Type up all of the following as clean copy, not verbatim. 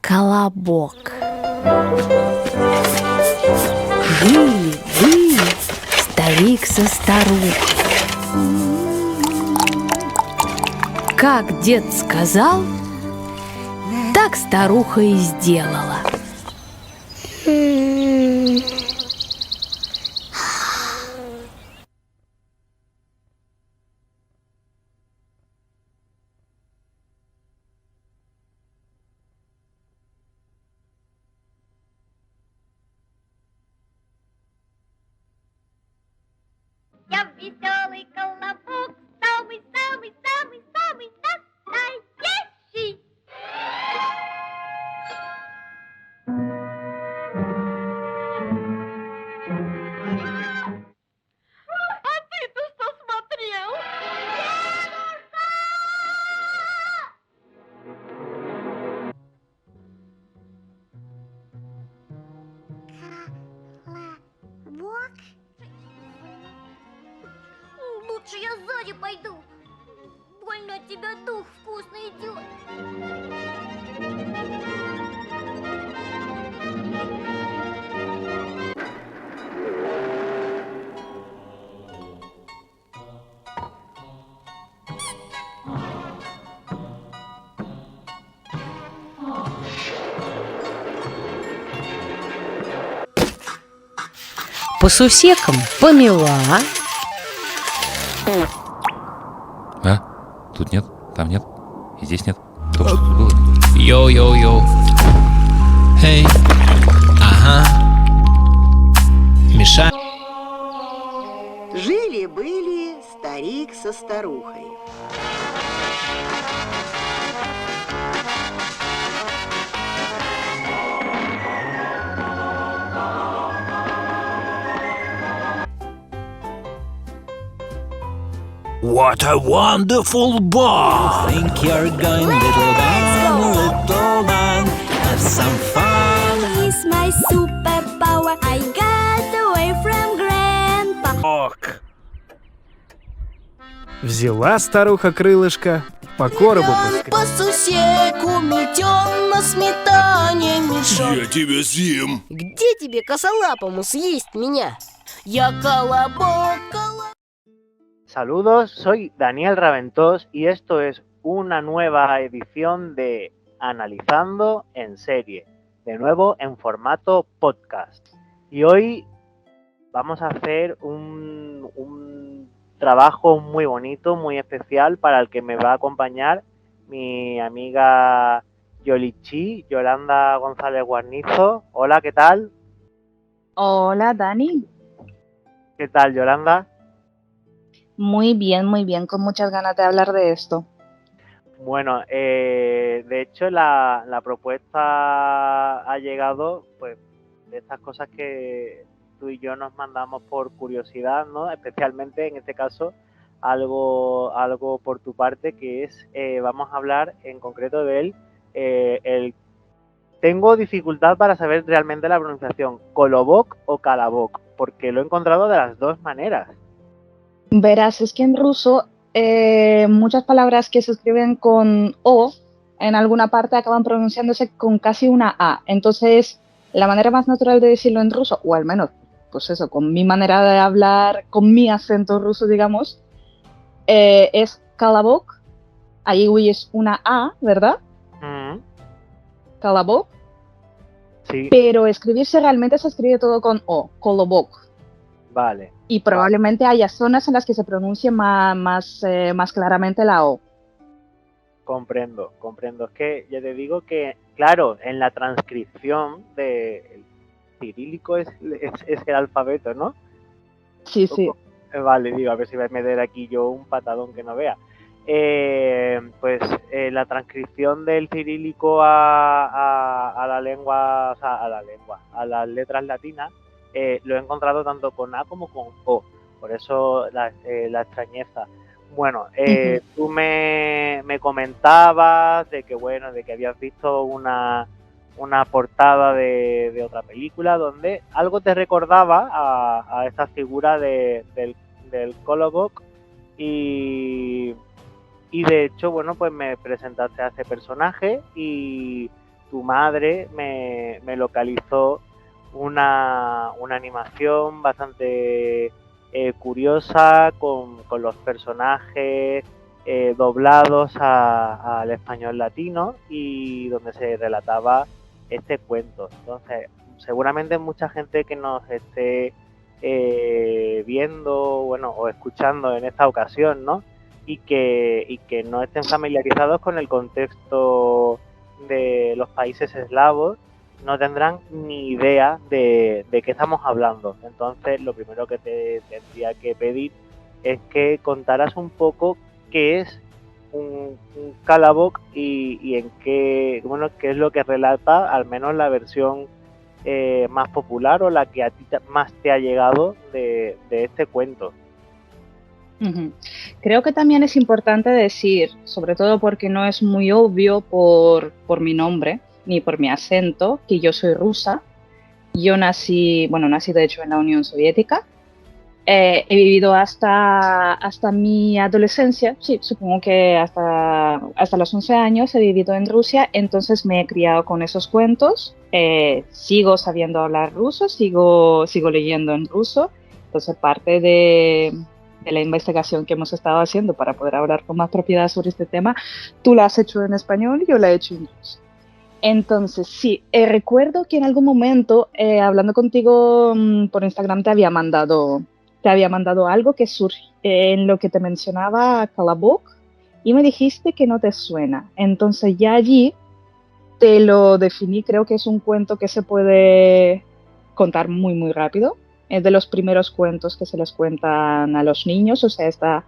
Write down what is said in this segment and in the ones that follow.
Колобок. Жили-были старик со старухой. Как дед сказал, так старуха и сделала. Я веселый колобок, самый-самый-самый-самый настоящий. А ты-то что смотрел? Колобок? Лучше я сзади пойду. Больно от тебя дух вкусный идет. По сусекам помела. А? Тут нет, там нет, и здесь нет. Только что тут было. Йоу-йоу-йоу. Эй. Ага. Миша. Жили-были старик со старухой. What a wonderful boy! You think you're going, little man, have some fun. Is my superpower. I got away from Grandpa. Ок. Взяла старуха крылышко, по коробу По сусеку метен на сметане мешок. Я тебя съем. Где тебе косолапому съесть меня? Я колобок, Saludos, soy Daniel Raventós y esto es una nueva edición de Analizando en Serie, de nuevo en formato podcast. Y hoy vamos a hacer un trabajo muy bonito, muy especial, para el que me va a acompañar mi amiga Yolichi, Yolanda González Guarnizo. Hola, ¿qué tal? Hola, Dani. ¿Qué tal, Yolanda? Muy bien, con muchas ganas de hablar de esto. Bueno, de hecho la propuesta ha llegado, pues, de estas cosas que tú y yo nos mandamos por curiosidad, ¿no? Especialmente en este caso algo por tu parte, que es, vamos a hablar en concreto de él. Tengo dificultad para saber realmente la pronunciación, Kolobok o Kalabok, porque lo he encontrado de las dos maneras. Verás, es que en ruso muchas palabras que se escriben con O en alguna parte acaban pronunciándose con casi una A. Entonces, la manera más natural de decirlo en ruso, o al menos, pues eso, con mi manera de hablar, con mi acento ruso, digamos, es Kalabok. Ahí es una A, ¿verdad? Kalabok. Sí. Pero escribirse realmente se escribe todo con O, Kolobok. Vale. Y probablemente haya zonas en las que se pronuncie más claramente la O. Comprendo. Es que ya te digo que, claro, en la transcripción del cirílico es el alfabeto, ¿no? Sí, sí. Vale, digo, a ver si voy a meter aquí yo un patadón que no vea. La transcripción del cirílico a la lengua, o sea, a las letras latinas, lo he encontrado tanto con A como con O, por eso la extrañeza. Bueno, tú me comentabas de que, bueno, de que habías visto una una portada de otra película donde algo te recordaba a esta figura del Colobok y de hecho, bueno, pues me presentaste a este personaje y tu madre me localizó una animación bastante curiosa con los personajes doblados al español latino y donde se relataba este cuento. Entonces, seguramente mucha gente que nos esté viendo, bueno, o escuchando en esta ocasión, ¿no? Y que no estén familiarizados con el contexto de los países eslavos, no tendrán ni idea de qué estamos hablando. Entonces, lo primero que te tendría que pedir es que contaras un poco qué es un Colobok y en qué es lo que relata, al menos la versión más popular o la que a ti más te ha llegado de este cuento. Ujú. Creo que también es importante decir, sobre todo porque no es muy obvio por mi nombre ni por mi acento, que yo soy rusa. Yo nací de hecho en la Unión Soviética. He vivido hasta mi adolescencia, sí, supongo que hasta los 11 años he vivido en Rusia, entonces me he criado con esos cuentos, sigo sabiendo hablar ruso, sigo leyendo en ruso, entonces parte de la investigación que hemos estado haciendo para poder hablar con más propiedad sobre este tema, tú la has hecho en español y yo la he hecho en ruso. Entonces, sí, recuerdo que en algún momento, hablando contigo por Instagram, te había mandado algo que surge en lo que te mencionaba Colobok y me dijiste que no te suena. Entonces ya allí te lo definí, creo que es un cuento que se puede contar muy, muy rápido. Es de los primeros cuentos que se les cuentan a los niños, o sea, está,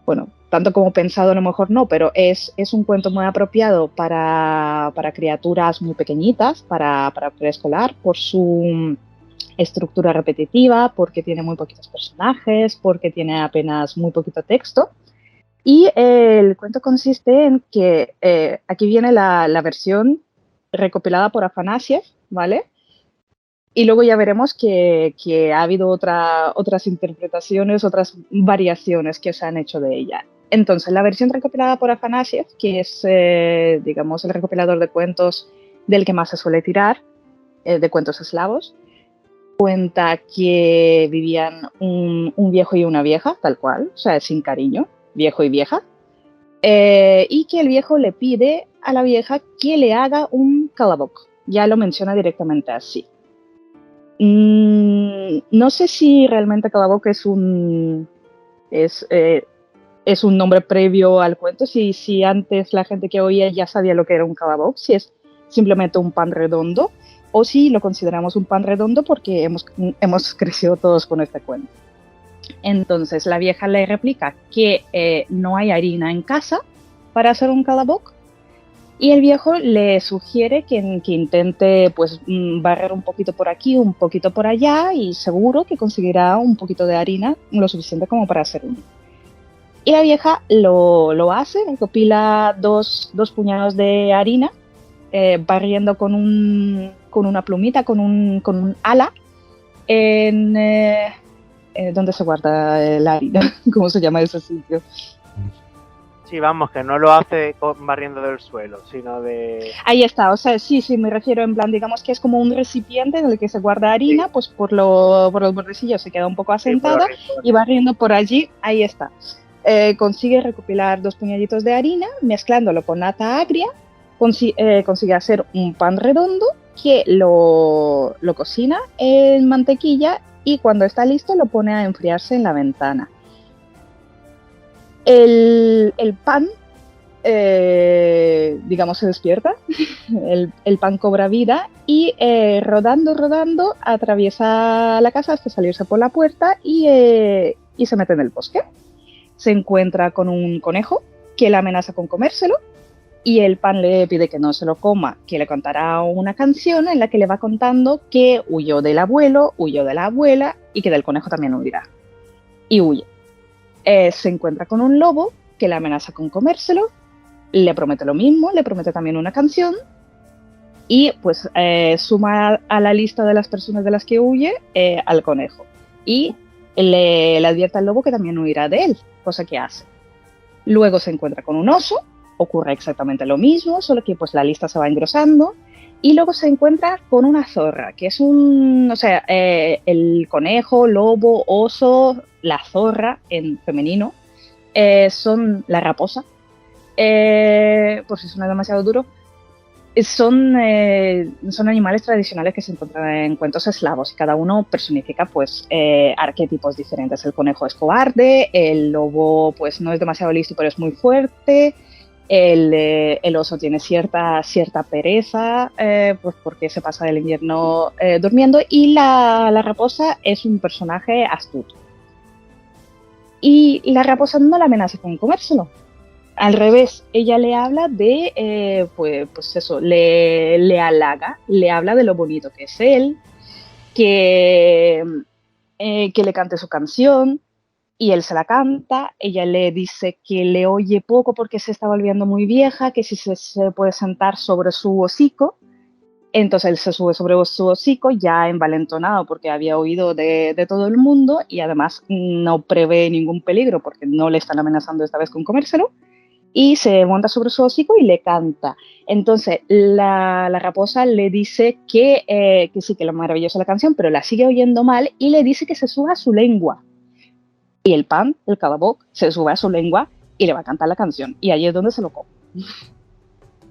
bueno, tanto como pensado a lo mejor no, pero es un cuento muy apropiado para criaturas muy pequeñitas, para preescolar, por su estructura repetitiva, porque tiene muy poquitos personajes, porque tiene apenas muy poquito texto. Y el cuento consiste en que aquí viene la versión recopilada por Afanasiev, ¿vale? Y luego ya veremos que ha habido otras interpretaciones, otras variaciones que se han hecho de ella. Entonces, la versión recopilada por Afanasiev, que es, digamos, el recopilador de cuentos del que más se suele tirar, de cuentos eslavos, cuenta que vivían un viejo y una vieja, tal cual, o sea, sin cariño, viejo y vieja, y que el viejo le pide a la vieja que le haga un Colobok. Ya lo menciona directamente así. No sé si realmente Colobok es un nombre previo al cuento, si antes la gente que oía ya sabía lo que era un Colobok, si es simplemente un pan redondo, o si lo consideramos un pan redondo porque hemos crecido todos con este cuento. Entonces la vieja le replica que no hay harina en casa para hacer un Colobok, y el viejo le sugiere que intente pues barrer un poquito por aquí, un poquito por allá, y seguro que conseguirá un poquito de harina, lo suficiente como para hacer uno. Y la vieja lo hace, recopila dos puñados de harina, barriendo con una plumita, con un ala, en ¿dónde se guarda la harina? ¿Cómo se llama ese sitio? Sí, vamos, que no lo hace barriendo del suelo, sino de... Ahí está, o sea, sí, me refiero en plan, digamos que es como un recipiente en el que se guarda harina, sí. Pues por los bordecillos se queda un poco asentada, sí, y barriendo por allí, ahí está. Consigue recopilar 2 puñaditos de harina, mezclándolo con nata agria, consigue hacer un pan redondo que lo cocina en mantequilla y cuando está listo lo pone a enfriarse en la ventana. El pan, digamos, se despierta, el pan cobra vida y rodando atraviesa la casa hasta salirse por la puerta y se mete en el bosque. Se encuentra con un conejo que le amenaza con comérselo y el pan le pide que no se lo coma, que le contará una canción en la que le va contando que huyó del abuelo, huyó de la abuela y que del conejo también huirá. Y huye. Se encuentra con un lobo que le amenaza con comérselo, le promete lo mismo, le promete también una canción y pues suma a la lista de las personas de las que huye al conejo y le advierte al lobo que también huirá de él, cosa que hace. Luego se encuentra con un oso, ocurre exactamente lo mismo, solo que pues la lista se va engrosando. Y luego se encuentra con una zorra, que es el conejo, lobo, oso, la zorra en femenino, son la raposa, por si suena demasiado duro, son animales tradicionales que se encuentran en cuentos eslavos y cada uno personifica pues arquetipos diferentes. El conejo es cobarde, el lobo pues no es demasiado listo pero es muy fuerte. El oso tiene cierta pereza, pues porque se pasa el invierno durmiendo, y la raposa es un personaje astuto. Y la raposa no la amenaza con comérselo. Al revés, ella le habla de, pues eso, le halaga, le habla de lo bonito que es él, que le cante su canción. Y él se la canta, ella le dice que le oye poco porque se está volviendo muy vieja, que si se puede sentar sobre su hocico. Entonces él se sube sobre su hocico ya envalentonado porque había oído de todo el mundo y además no prevé ningún peligro porque no le están amenazando esta vez con comérselo. Y se monta sobre su hocico y le canta. Entonces la raposa le dice que sí, que es maravillosa la canción, pero la sigue oyendo mal y le dice que se suba a su lengua. Y el pan, el calaboc, se sube a su lengua y le va a cantar la canción. Y allí es donde se lo come.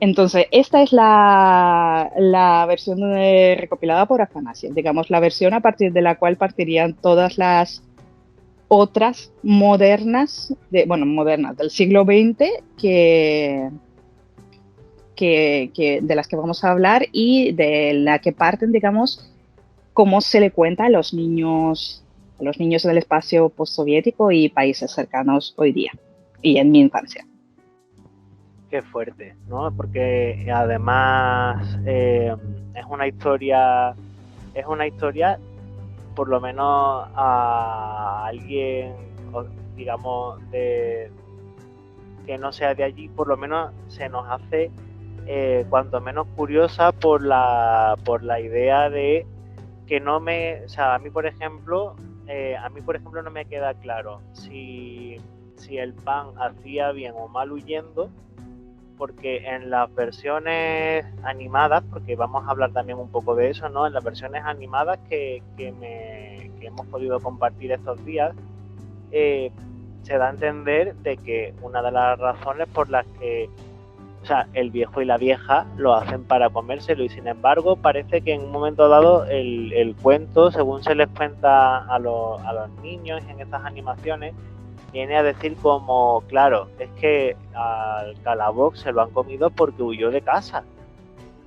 Entonces, esta es la versión recopilada por Afanasiev. Digamos, la versión a partir de la cual partirían todas las otras modernas del siglo XX de las que vamos a hablar y de la que parten, digamos, cómo se le cuenta a los niños del espacio postsoviético y países cercanos hoy día, y en mi infancia. Qué fuerte, ¿no? Porque además es una historia, por lo menos a alguien, digamos, que no sea de allí, por lo menos se nos hace cuanto menos curiosa por la idea de que a mí por ejemplo no me queda claro si el pan hacía bien o mal huyendo, porque en las versiones animadas, porque vamos a hablar también un poco de eso, ¿no? En las versiones animadas que hemos podido compartir estos días, se da a entender de que una de las razones por las que el viejo y la vieja lo hacen para comérselo, y sin embargo parece que en un momento dado el cuento, según se les cuenta a los niños en estas animaciones, viene a decir como, claro, es que al calaboc se lo han comido porque huyó de casa.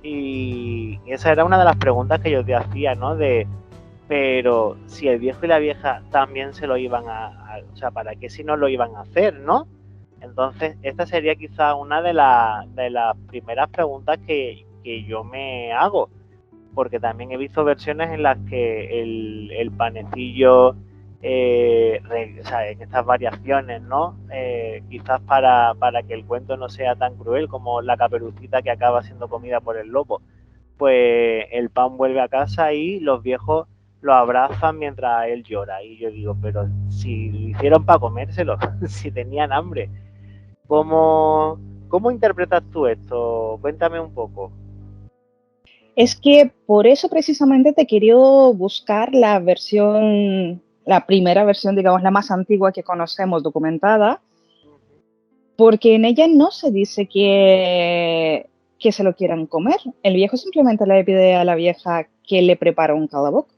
Y esa era una de las preguntas que yo te hacía, ¿no? Pero si el viejo y la vieja también se lo iban ¿para qué si no lo iban a hacer, no? Entonces, esta sería quizá una de las primeras preguntas que yo me hago, porque también he visto versiones en las que el panecillo, en estas variaciones, ¿no? Quizás para que el cuento no sea tan cruel como la Caperucita que acaba siendo comida por el lobo, pues el pan vuelve a casa y los viejos lo abrazan mientras él llora. Y yo digo, pero si lo hicieron para comérselo, si tenían hambre. ¿Cómo interpretas tú esto? Cuéntame un poco. Es que por eso precisamente te he querido buscar la primera versión, digamos, la más antigua que conocemos documentada, porque en ella no se dice que se lo quieran comer. El viejo simplemente le pide a la vieja que le prepare un calaboc.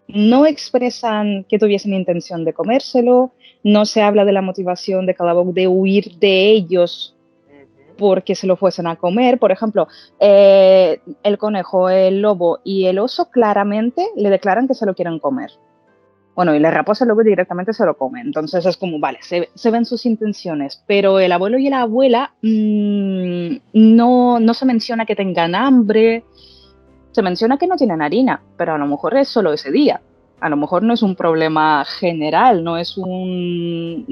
No expresan que tuviesen intención de comérselo, no se habla de la motivación de calaboc de huir de ellos porque se lo fuesen a comer. Por ejemplo, el conejo, el lobo y el oso claramente le declaran que se lo quieren comer. Bueno, y la raposa luego directamente se lo come. Entonces es como, vale, se ven sus intenciones, pero el abuelo y la abuela no se menciona que tengan hambre. Se menciona que no tienen harina, pero a lo mejor es solo ese día. A lo mejor no es un problema general, no es un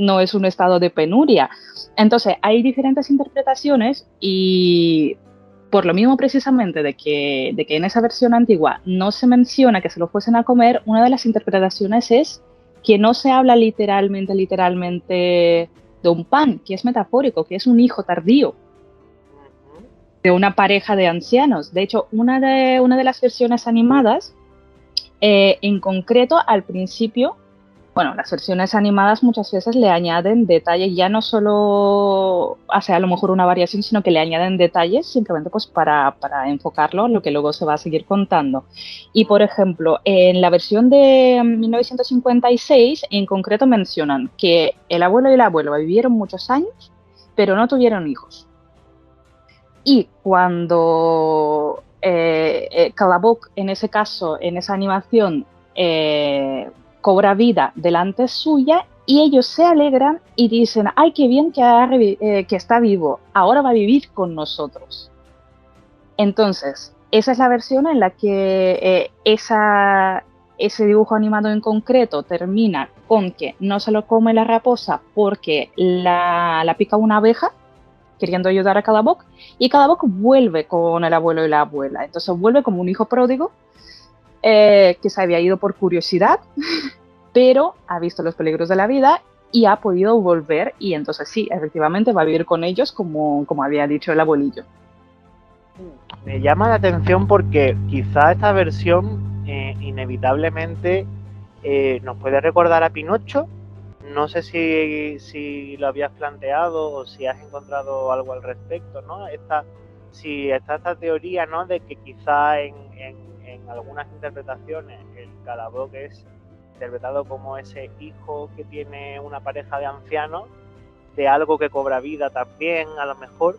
estado de penuria. Entonces, hay diferentes interpretaciones y por lo mismo precisamente de que en esa versión antigua no se menciona que se lo fuesen a comer, una de las interpretaciones es que no se habla literalmente de un pan, que es metafórico, que es un hijo tardío de una pareja de ancianos. De hecho, una de las versiones animadas, en concreto, al principio, bueno, las versiones animadas muchas veces le añaden detalles, ya no solo hace a lo mejor una variación, sino que le añaden detalles simplemente pues para enfocarlo en lo que luego se va a seguir contando. Y, por ejemplo, en la versión de 1956, en concreto mencionan que el abuelo y la abuela vivieron muchos años, pero no tuvieron hijos. Y cuando Colobok, en ese caso, en esa animación, cobra vida delante suya y ellos se alegran y dicen, ¡ay, qué bien que está vivo! Ahora va a vivir con nosotros. Entonces, esa es la versión en la que ese dibujo animado en concreto termina con que no se lo come la raposa porque la pica una abeja, queriendo ayudar a Colobok, y Colobok vuelve con el abuelo y la abuela. Entonces vuelve como un hijo pródigo que se había ido por curiosidad, pero ha visto los peligros de la vida y ha podido volver, y entonces sí, efectivamente va a vivir con ellos como había dicho el abuelillo. Me llama la atención porque quizá esta versión inevitablemente nos puede recordar a Pinocho. No sé si lo habías planteado o si has encontrado algo al respecto, ¿no? Si está esta teoría, ¿no? De que quizá en algunas interpretaciones el Colobok es interpretado como ese hijo que tiene una pareja de ancianos, de algo que cobra vida también, a lo mejor.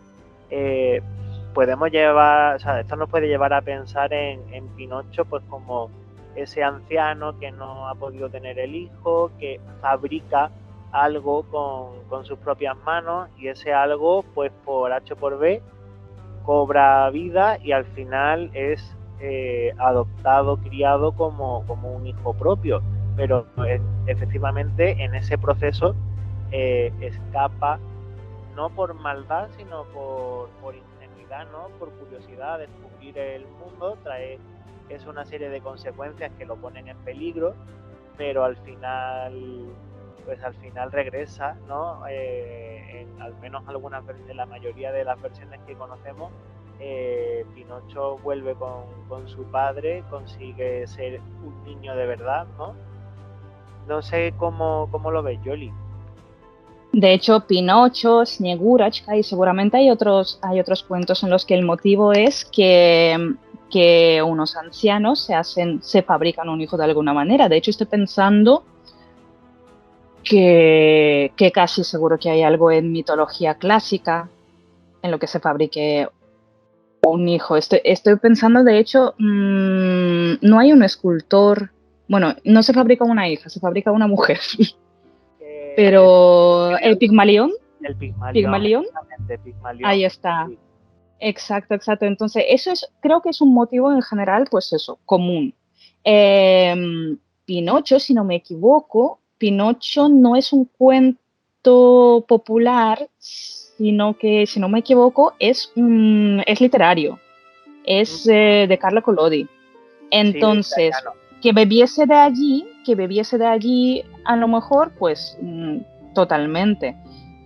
Podemos llevar, o sea, esto nos puede llevar a pensar en Pinocho, pues como ese anciano que no ha podido tener el hijo, que fabrica algo con sus propias manos, y ese algo, pues por H o por B, cobra vida y al final es adoptado, criado como un hijo propio, pero efectivamente en ese proceso escapa, no por maldad, sino por ingenuidad, ¿no? Por curiosidad de descubrir el mundo, es una serie de consecuencias que lo ponen en peligro, pero al final regresa, ¿no? Al menos algunas veces, la mayoría de las versiones que conocemos, Pinocho vuelve con su padre, consigue ser un niño de verdad, ¿no? No sé cómo lo ves, Yoli. De hecho, Pinocho, Sniegurachka, y seguramente hay otros cuentos en los que el motivo es que unos ancianos se fabrican un hijo de alguna manera. De hecho, estoy pensando que casi seguro que hay algo en mitología clásica en lo que se fabrique un hijo. Estoy pensando, de hecho, no hay un escultor, bueno, no se fabrica una hija, se fabrica una mujer. Pero el Pigmalión. El Pigmalión. Ahí está. Sí. Exacto. Entonces, creo que es un motivo en general, pues eso, común. Pinocho, si no me equivoco, Pinocho no es un cuento popular, sino que, si no me equivoco, es literario. Es de Carlo Collodi. Entonces, sí, que bebiese de allí, a lo mejor, pues totalmente.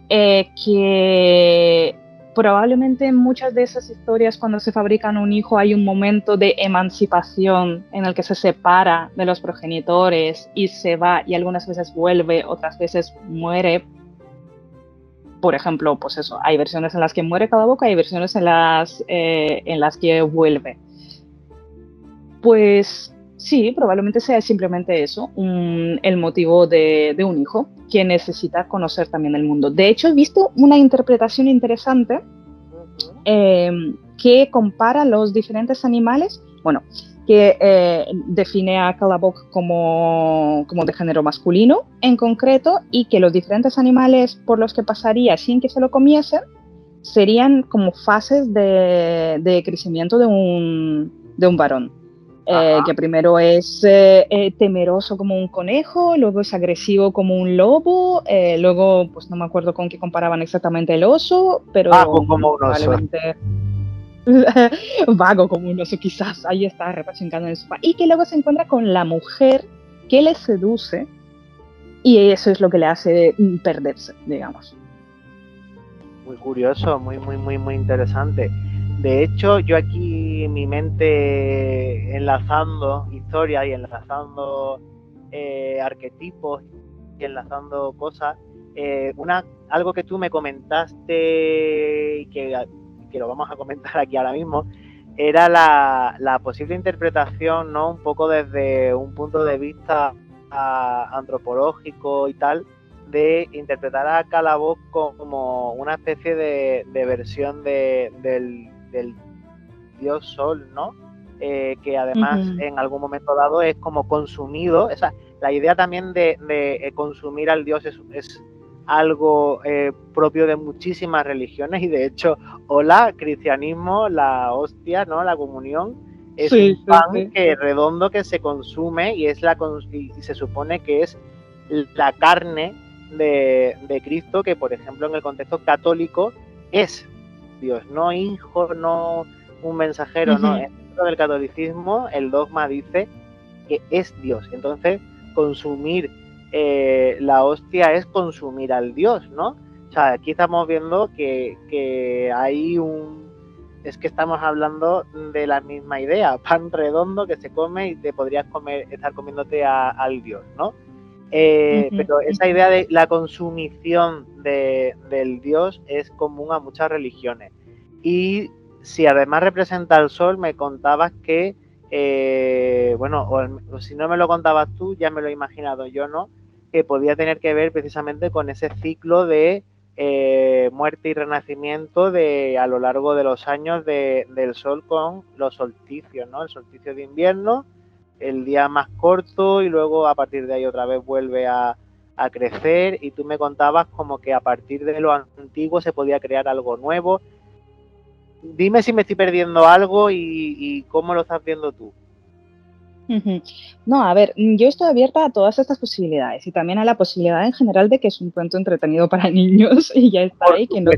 Que probablemente en muchas de esas historias, cuando se fabrican un hijo, hay un momento de emancipación en el que se separa de los progenitores y se va, y algunas veces vuelve, otras veces muere. Por ejemplo, pues eso, hay versiones en las que muere Colobok, hay versiones en las que vuelve. Pues sí, probablemente sea simplemente eso, el motivo de un hijo que necesita conocer también el mundo. De hecho, he visto una interpretación interesante que compara los diferentes animales, bueno, que define a Colobok como de género masculino en concreto, y que los diferentes animales por los que pasaría sin que se lo comiesen serían como fases de crecimiento de un varón. Que primero es temeroso como un conejo, luego es agresivo como un lobo, luego pues no me acuerdo con qué comparaban exactamente el oso, pero como un oso. vago como un oso quizás, ahí está repachincando en el sofá, y que luego se encuentra con la mujer que le seduce y eso es lo que le hace perderse, digamos. Muy curioso, muy interesante. De hecho, yo aquí mi mente enlazando historias y enlazando arquetipos y enlazando cosas, algo que tú me comentaste y que lo vamos a comentar aquí ahora mismo, era la posible interpretación, ¿no? Un poco desde un punto de vista antropológico y tal, de interpretar a Calaboz como una especie de versión del dios Sol, ¿no? Que además en algún momento dado es como consumido. O sea, la idea también de consumir al dios es algo propio de muchísimas religiones y de hecho, cristianismo, la hostia, ¿no? La comunión es un pan que redondo que se consume y y se supone que es la carne de Cristo, que por ejemplo en el contexto católico es Dios, no hijo, no un mensajero, no. Dentro del catolicismo el dogma dice que es Dios. Entonces consumir la hostia es consumir al Dios, ¿no? O sea, aquí estamos viendo que hay es que estamos hablando de la misma idea, pan redondo que se come y te podrías estar comiéndote al Dios, ¿no? Pero esa idea de la consumición del Dios es común a muchas religiones. Y si además representa al sol, me contabas que, o si no me lo contabas tú, ya me lo he imaginado yo, ¿no? Que podía tener que ver precisamente con ese ciclo de muerte y renacimiento a lo largo de los años del sol con los solsticios, ¿no? El solsticio de invierno, el día más corto y luego a partir de ahí otra vez vuelve a crecer, y tú me contabas como que a partir de lo antiguo se podía crear algo nuevo. Dime si me estoy perdiendo algo y cómo lo estás viendo tú. No, a ver, yo estoy abierta a todas estas posibilidades y también a la posibilidad en general de que es un cuento entretenido para niños y ya está ahí, que no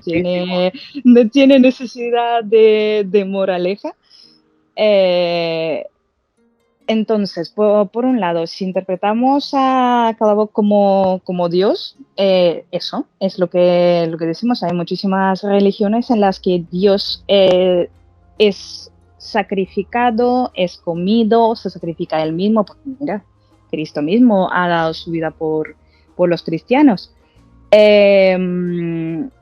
tiene necesidad de moraleja. Entonces, por un lado, si interpretamos a Calaboz como Dios, eso es lo que decimos. Hay muchísimas religiones en las que Dios es sacrificado, es comido, se sacrifica él mismo, porque mira, Cristo mismo ha dado su vida por los cristianos. En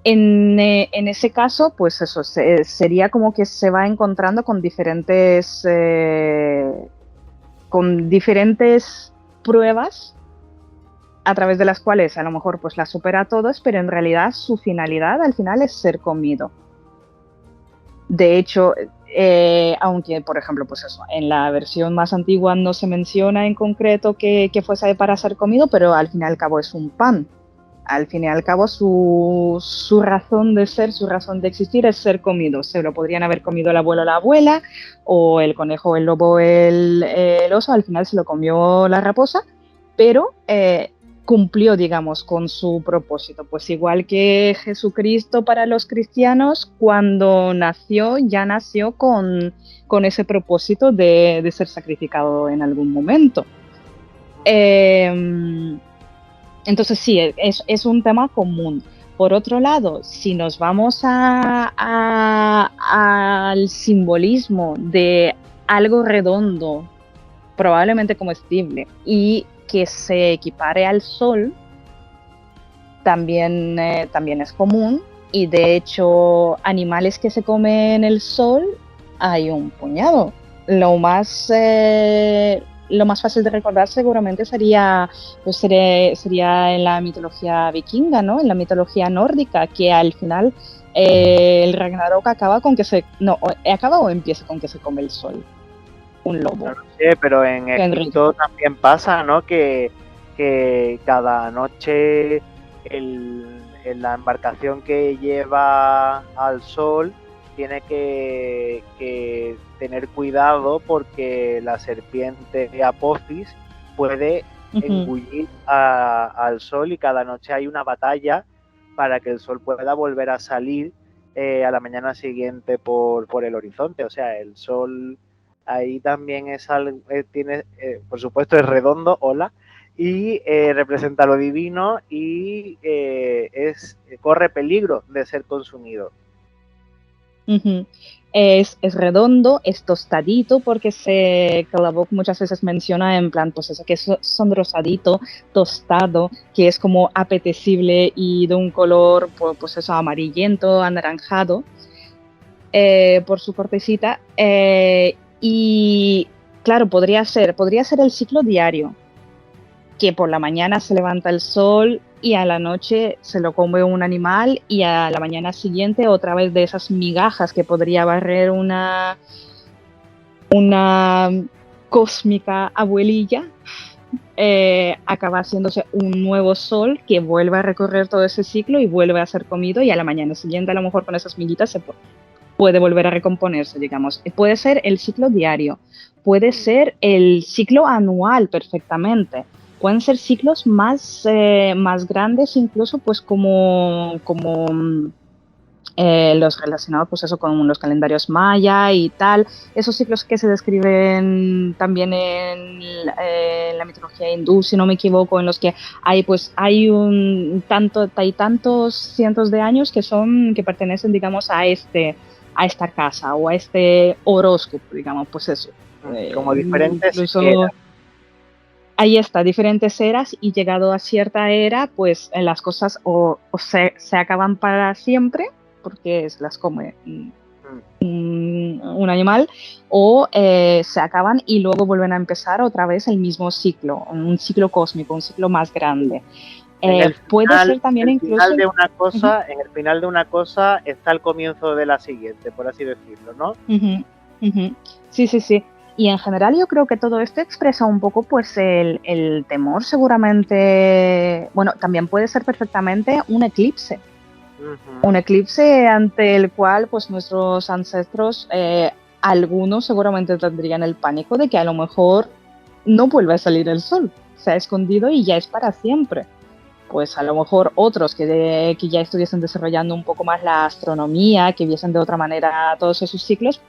ese caso, pues eso, sería como que se va encontrando con diferentes pruebas a través de las cuales a lo mejor pues las supera a todos, pero en realidad su finalidad al final es ser comido. De hecho, aunque por ejemplo, pues eso, en la versión más antigua no se menciona en concreto que fuese para ser comido, pero al fin y al cabo es un pan. Al fin y al cabo su razón de ser, su razón de existir es ser comido. Se lo podrían haber comido el abuelo o la abuela, o el conejo, el lobo, el oso. Al final se lo comió la raposa, pero cumplió, digamos, con su propósito. Pues igual que Jesucristo para los cristianos, cuando nació, ya nació con ese propósito de ser sacrificado en algún momento. Entonces sí, es un tema común. Por otro lado, si nos vamos al simbolismo de algo redondo, probablemente comestible, y que se equipare al sol, también es común. Y de hecho, animales que se comen el sol hay un puñado. Lo más fácil de recordar seguramente sería en la mitología vikinga, ¿no? En la mitología nórdica, que al final el Ragnarok acaba con que acaba o empieza con que se come el sol. Un lobo. No sé, pero en Egipto también pasa, ¿no? Que cada noche en la embarcación que lleva al sol tiene que tener cuidado porque la serpiente de Apophis puede engullir al sol, y cada noche hay una batalla para que el sol pueda volver a salir a la mañana siguiente por el horizonte. O sea, el sol ahí también es algo, tiene, por supuesto, es redondo, hola, y representa lo divino y corre peligro de ser consumido. Ujú. Es redondo, es tostadito, porque Calaboc muchas veces menciona en plan, pues eso, que es sonrosadito, tostado, que es como apetecible y de un color, pues eso, amarillento, anaranjado, por su cortecita. Y claro, podría ser el ciclo diario, que por la mañana se levanta el sol y a la noche se lo come un animal y a la mañana siguiente otra vez de esas migajas que podría barrer una cósmica abuelilla, acaba haciéndose un nuevo sol que vuelve a recorrer todo ese ciclo y vuelve a ser comido, y a la mañana siguiente a lo mejor con esas miguitas se puede volver a recomponerse, digamos. Puede ser el ciclo diario, puede ser el ciclo anual perfectamente. Pueden ser ciclos más grandes, incluso pues como los relacionados pues eso, con los calendarios maya y tal. Esos ciclos que se describen también en la mitología hindú, si no me equivoco, en los que hay tantos cientos de años que pertenecen, digamos, a esta casa o a este horóscopo, digamos, pues eso. Como diferentes incluso eras. Ahí está, diferentes eras, y llegado a cierta era, pues las cosas o se acaban para siempre, porque se las come un animal, o se acaban y luego vuelven a empezar otra vez el mismo ciclo, un ciclo cósmico, un ciclo más grande. Puede ser también incluso... En el final de una cosa está el comienzo de la siguiente, por así decirlo, ¿no? Sí. Y en general yo creo que todo esto expresa un poco pues el temor, seguramente. Bueno, también puede ser perfectamente un eclipse. Un eclipse ante el cual pues nuestros ancestros, algunos seguramente tendrían el pánico de que a lo mejor no vuelve a salir el sol, se ha escondido y ya es para siempre. Pues a lo mejor otros que ya estuviesen desarrollando un poco más la astronomía, que viesen de otra manera todos esos ciclos,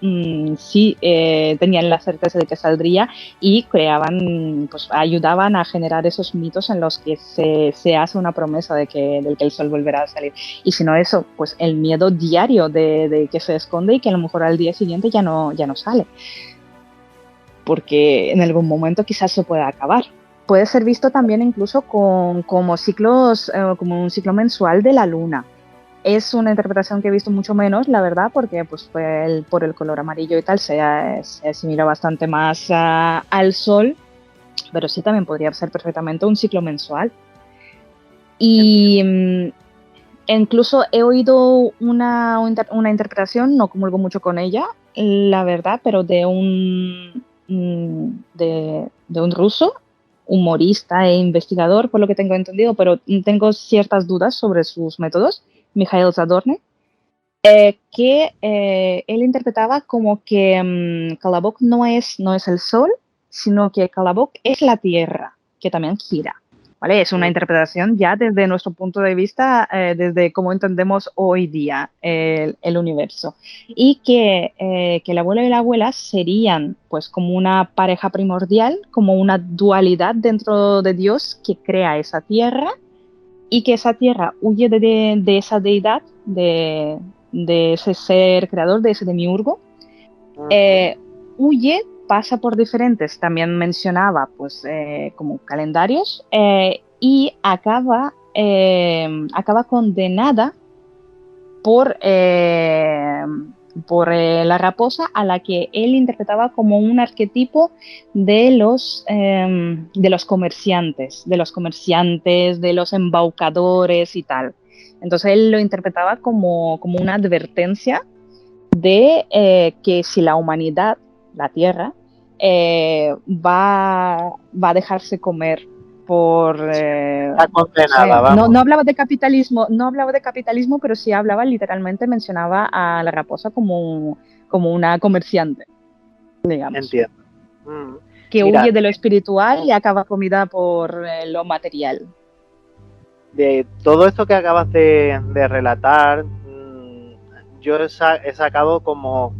sí tenían la certeza de que saldría, y pues ayudaban a generar esos mitos en los que se hace una promesa del que el sol volverá a salir. Y si no eso, pues el miedo diario de que se esconde y que a lo mejor al día siguiente ya no sale, porque en algún momento quizás se pueda acabar. Puede ser visto también incluso como ciclos, como un ciclo mensual de la luna. Es una interpretación que he visto mucho menos, la verdad, porque pues por el color amarillo y tal se asimila bastante más al sol, pero sí también podría ser perfectamente un ciclo mensual. Y incluso he oído una interpretación, no comulgo mucho con ella, la verdad, pero de un ruso, humorista e investigador, por lo que tengo entendido, pero tengo ciertas dudas sobre sus métodos, Mikhail Zadorny, que él interpretaba como que Calaboc no es el sol, sino que Calaboc es la Tierra, que también gira. ¿Vale? Es una interpretación ya desde nuestro punto de vista, desde cómo entendemos hoy día el universo. Y que el abuelo y la abuela serían pues como una pareja primordial, como una dualidad dentro de Dios que crea esa tierra, y que esa tierra huye de esa deidad, de ese ser creador, de ese demiurgo, huye, pasa por diferentes, también mencionaba pues como calendarios, y acaba condenada por la raposa, a la que él interpretaba como un arquetipo de los comerciantes, de los embaucadores y tal. Entonces él lo interpretaba como una advertencia de que si la humanidad, la Tierra, va a dejarse comer por... Está condenada, no hablaba de capitalismo, pero sí hablaba, literalmente mencionaba a la raposa como una comerciante, digamos. Entiendo. Que huye de lo espiritual y acaba comida por lo material. De todo esto que acabas de relatar, yo he sacado como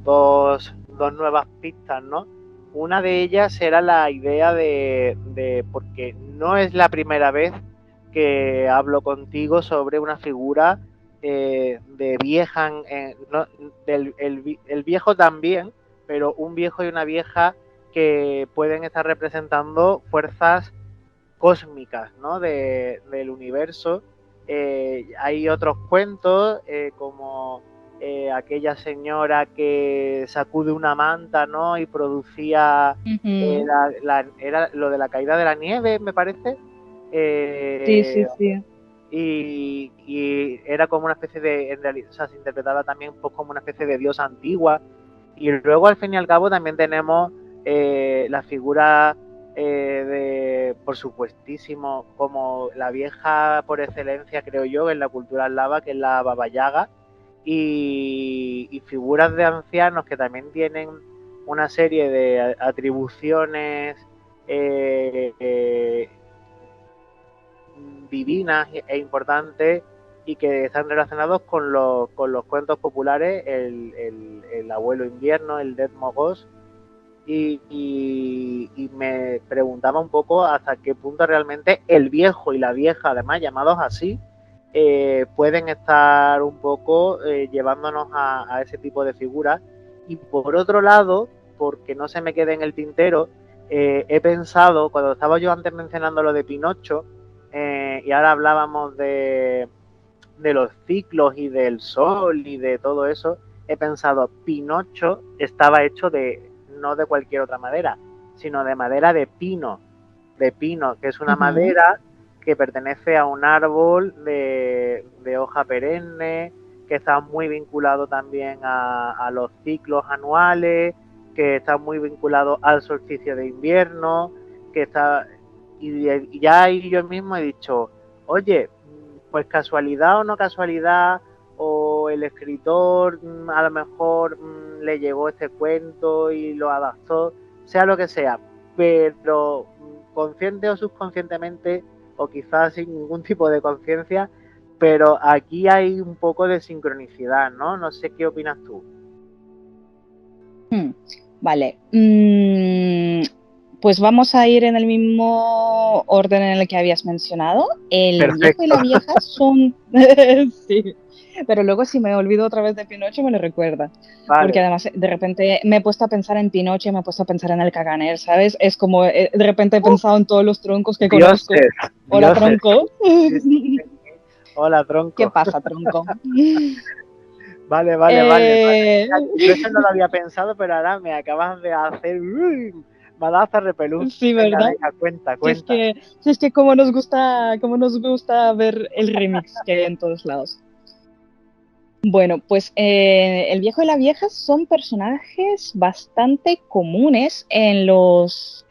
dos nuevas pistas, ¿no? Una de ellas era la idea de porque no es la primera vez que hablo contigo sobre una figura de vieja, no, el viejo también, pero un viejo y una vieja que pueden estar representando fuerzas cósmicas, ¿no? Del universo. Hay otros cuentos como aquella señora que sacude una manta, ¿no? Y producía era lo de la caída de la nieve, me parece. Sí. Y era como una especie de, en realidad, o sea, se interpretaba también pues, como una especie de diosa antigua. Y luego, al fin y al cabo, también tenemos la figura por supuestísimo, como la vieja por excelencia, creo yo, en la cultura eslava, que es la Baba Yaga, y figuras de ancianos que también tienen una serie de atribuciones divinas e importantes y que están relacionados con los cuentos populares, el abuelo invierno, el Death Mogos, y me preguntaba un poco hasta qué punto realmente el viejo y la vieja, además llamados así, pueden estar un poco llevándonos a ese tipo de figuras. Y por otro lado, porque no se me quede en el tintero, he pensado, cuando estaba yo antes mencionando lo de Pinocho, y ahora hablábamos de los ciclos y del sol y de todo eso, he pensado, Pinocho estaba hecho no de cualquier otra madera, sino de madera de pino, que es una madera que pertenece a un árbol de hoja perenne, que está muy vinculado también a los ciclos anuales, que está muy vinculado al solsticio de invierno, que está... Y ya ahí yo mismo he dicho, oye, pues casualidad o no casualidad, o el escritor a lo mejor le llegó este cuento y lo adaptó, sea lo que sea, pero consciente o subconscientemente, o quizás sin ningún tipo de conciencia, pero aquí hay un poco de sincronicidad, ¿no? No sé qué opinas tú. Vale. Pues vamos a ir en el mismo orden en el que habías mencionado. El Perfecto. viejo y la vieja son... sí. Pero luego si me olvido otra vez de Pinocho me lo recuerda. Vale. Porque además de repente me he puesto a pensar en Pinocho y me he puesto a pensar en el Caganer, ¿sabes? Es como de repente he pensado en todos los troncos que conozco. Hola, tronco. Sí. Hola, tronco. ¿Qué pasa, tronco? Vale. Yo eso no lo había pensado, pero ahora me acabas de hacer... me ha dado hasta repelús. Sí, ¿verdad? Venga, cuenta. Si es que como nos gusta ver el remix que hay en todos lados. Bueno, pues el viejo y la vieja son personajes bastante comunes en los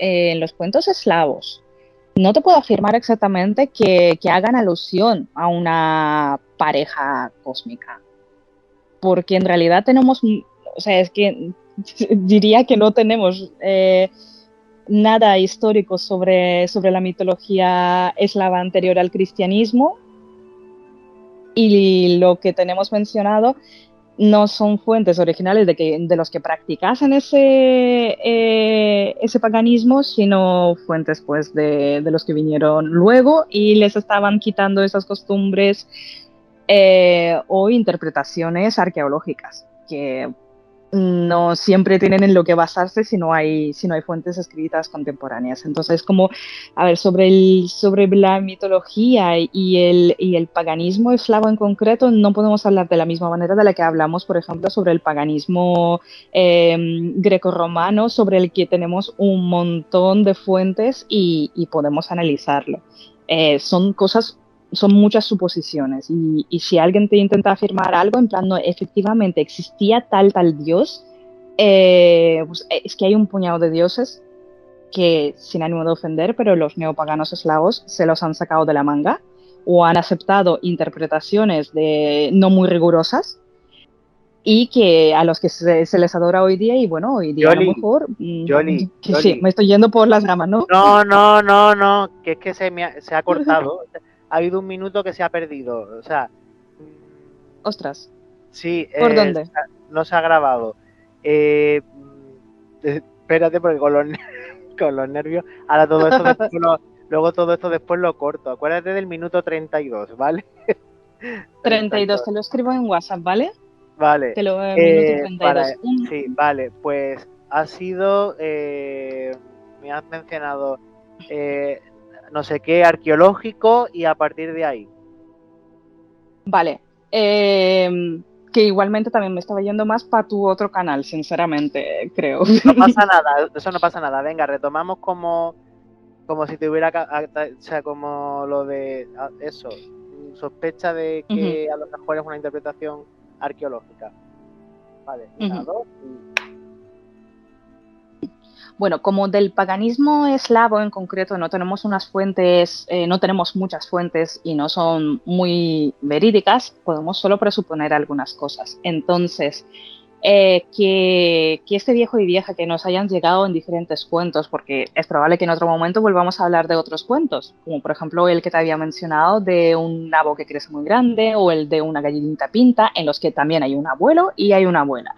cuentos eslavos. No te puedo afirmar exactamente que hagan alusión a una pareja cósmica, porque en realidad tenemos, o sea, es que diría que no tenemos nada histórico sobre la mitología eslava anterior al cristianismo, y lo que tenemos mencionado no son fuentes originales de los que practicasen ese paganismo, sino fuentes pues de los que vinieron luego y les estaban quitando esas costumbres o interpretaciones arqueológicas que no siempre tienen en lo que basarse si no hay fuentes escritas contemporáneas. Entonces, como, a ver, sobre la mitología y el paganismo eslavo en concreto, no podemos hablar de la misma manera de la que hablamos, por ejemplo, sobre el paganismo grecorromano, sobre el que tenemos un montón de fuentes y podemos analizarlo. Son muchas suposiciones y si alguien te intenta afirmar algo en plan, no, efectivamente existía tal dios, pues es que hay un puñado de dioses que, sin ánimo de ofender, pero los neopaganos eslavos se los han sacado de la manga o han aceptado interpretaciones no muy rigurosas y que a los que se les adora hoy día, y bueno, hoy día Yoli, a lo mejor... Yoli. Sí, me estoy yendo por las ramas, ¿no? No, que es que se ha cortado. Ha habido un minuto que se ha perdido. O sea, Ostras, Sí, ¿por dónde? no se ha grabado. Espérate, porque con los nervios. Ahora todo esto después luego todo esto después lo corto. Acuérdate del minuto 32, ¿vale? 32, 32. te lo escribo en WhatsApp, ¿vale? Vale. Minuto 32. Sí, vale. Pues ha sido. Me has mencionado no sé qué arqueológico y a partir de ahí. Vale. Que igualmente también me estaba yendo más para tu otro canal, sinceramente, creo. No pasa nada, eso no pasa nada. Venga, retomamos como si te hubiera. O sea, como lo de. Eso. Sospecha de que a lo mejor es una interpretación arqueológica. Vale, una, dos y. Bueno, como del paganismo eslavo en concreto no tenemos no tenemos muchas fuentes y no son muy verídicas, podemos solo presuponer algunas cosas. Entonces, que este viejo y vieja que nos hayan llegado en diferentes cuentos, porque es probable que en otro momento volvamos a hablar de otros cuentos, como por ejemplo el que te había mencionado de un nabo que crece muy grande o el de una gallinita pinta, en los que también hay un abuelo y hay una abuela.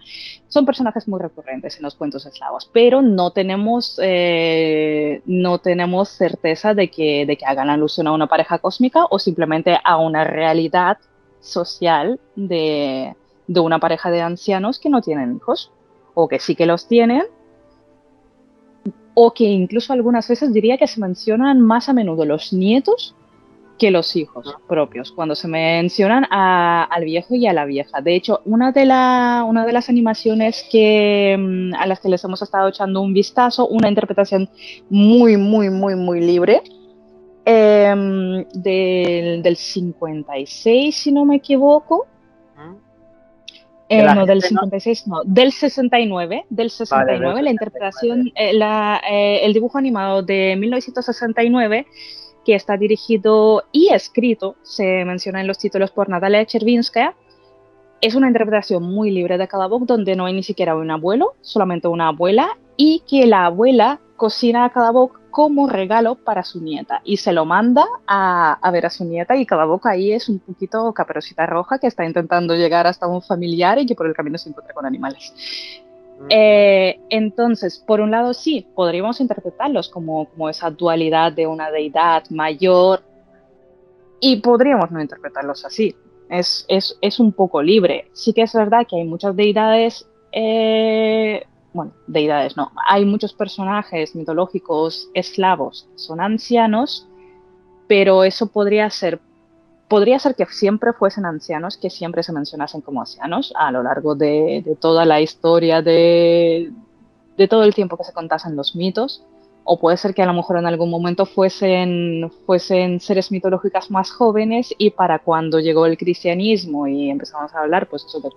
Son personajes muy recurrentes en los cuentos eslavos, pero no tenemos certeza de que hagan alusión a una pareja cósmica o simplemente a una realidad social de una pareja de ancianos que no tienen hijos, o que sí que los tienen, o que incluso algunas veces diría que se mencionan más a menudo los nietos que los hijos propios, cuando se mencionan al viejo y a la vieja. De hecho, una de las animaciones a las que les hemos estado echando un vistazo, una interpretación muy, muy, muy, muy libre, del 56, si no me equivoco. No, del 56, no, del 69, Vale, la interpretación, el dibujo animado de 1969, que está dirigido y escrito, se menciona en los títulos por Natalia Chervinskaya, es una interpretación muy libre de Colobok, donde no hay ni siquiera un abuelo, solamente una abuela, y que la abuela cocina a Colobok como regalo para su nieta y se lo manda a ver a su nieta, y Colobok ahí es un poquito Caperucita Roja que está intentando llegar hasta un familiar y que por el camino se encuentra con animales. Entonces, por un lado sí, podríamos interpretarlos como esa dualidad de una deidad mayor, y podríamos no interpretarlos así. Es un poco libre. Sí que es verdad que hay muchas deidades, bueno, deidades no, hay muchos personajes mitológicos eslavos que son ancianos, pero eso podría ser que siempre fuesen ancianos, que siempre se mencionasen como ancianos a lo largo de toda la historia, de todo el tiempo que se contasen los mitos, o puede ser que a lo mejor en algún momento fuesen seres mitológicos más jóvenes, y para cuando llegó el cristianismo y empezamos a hablar pues eso de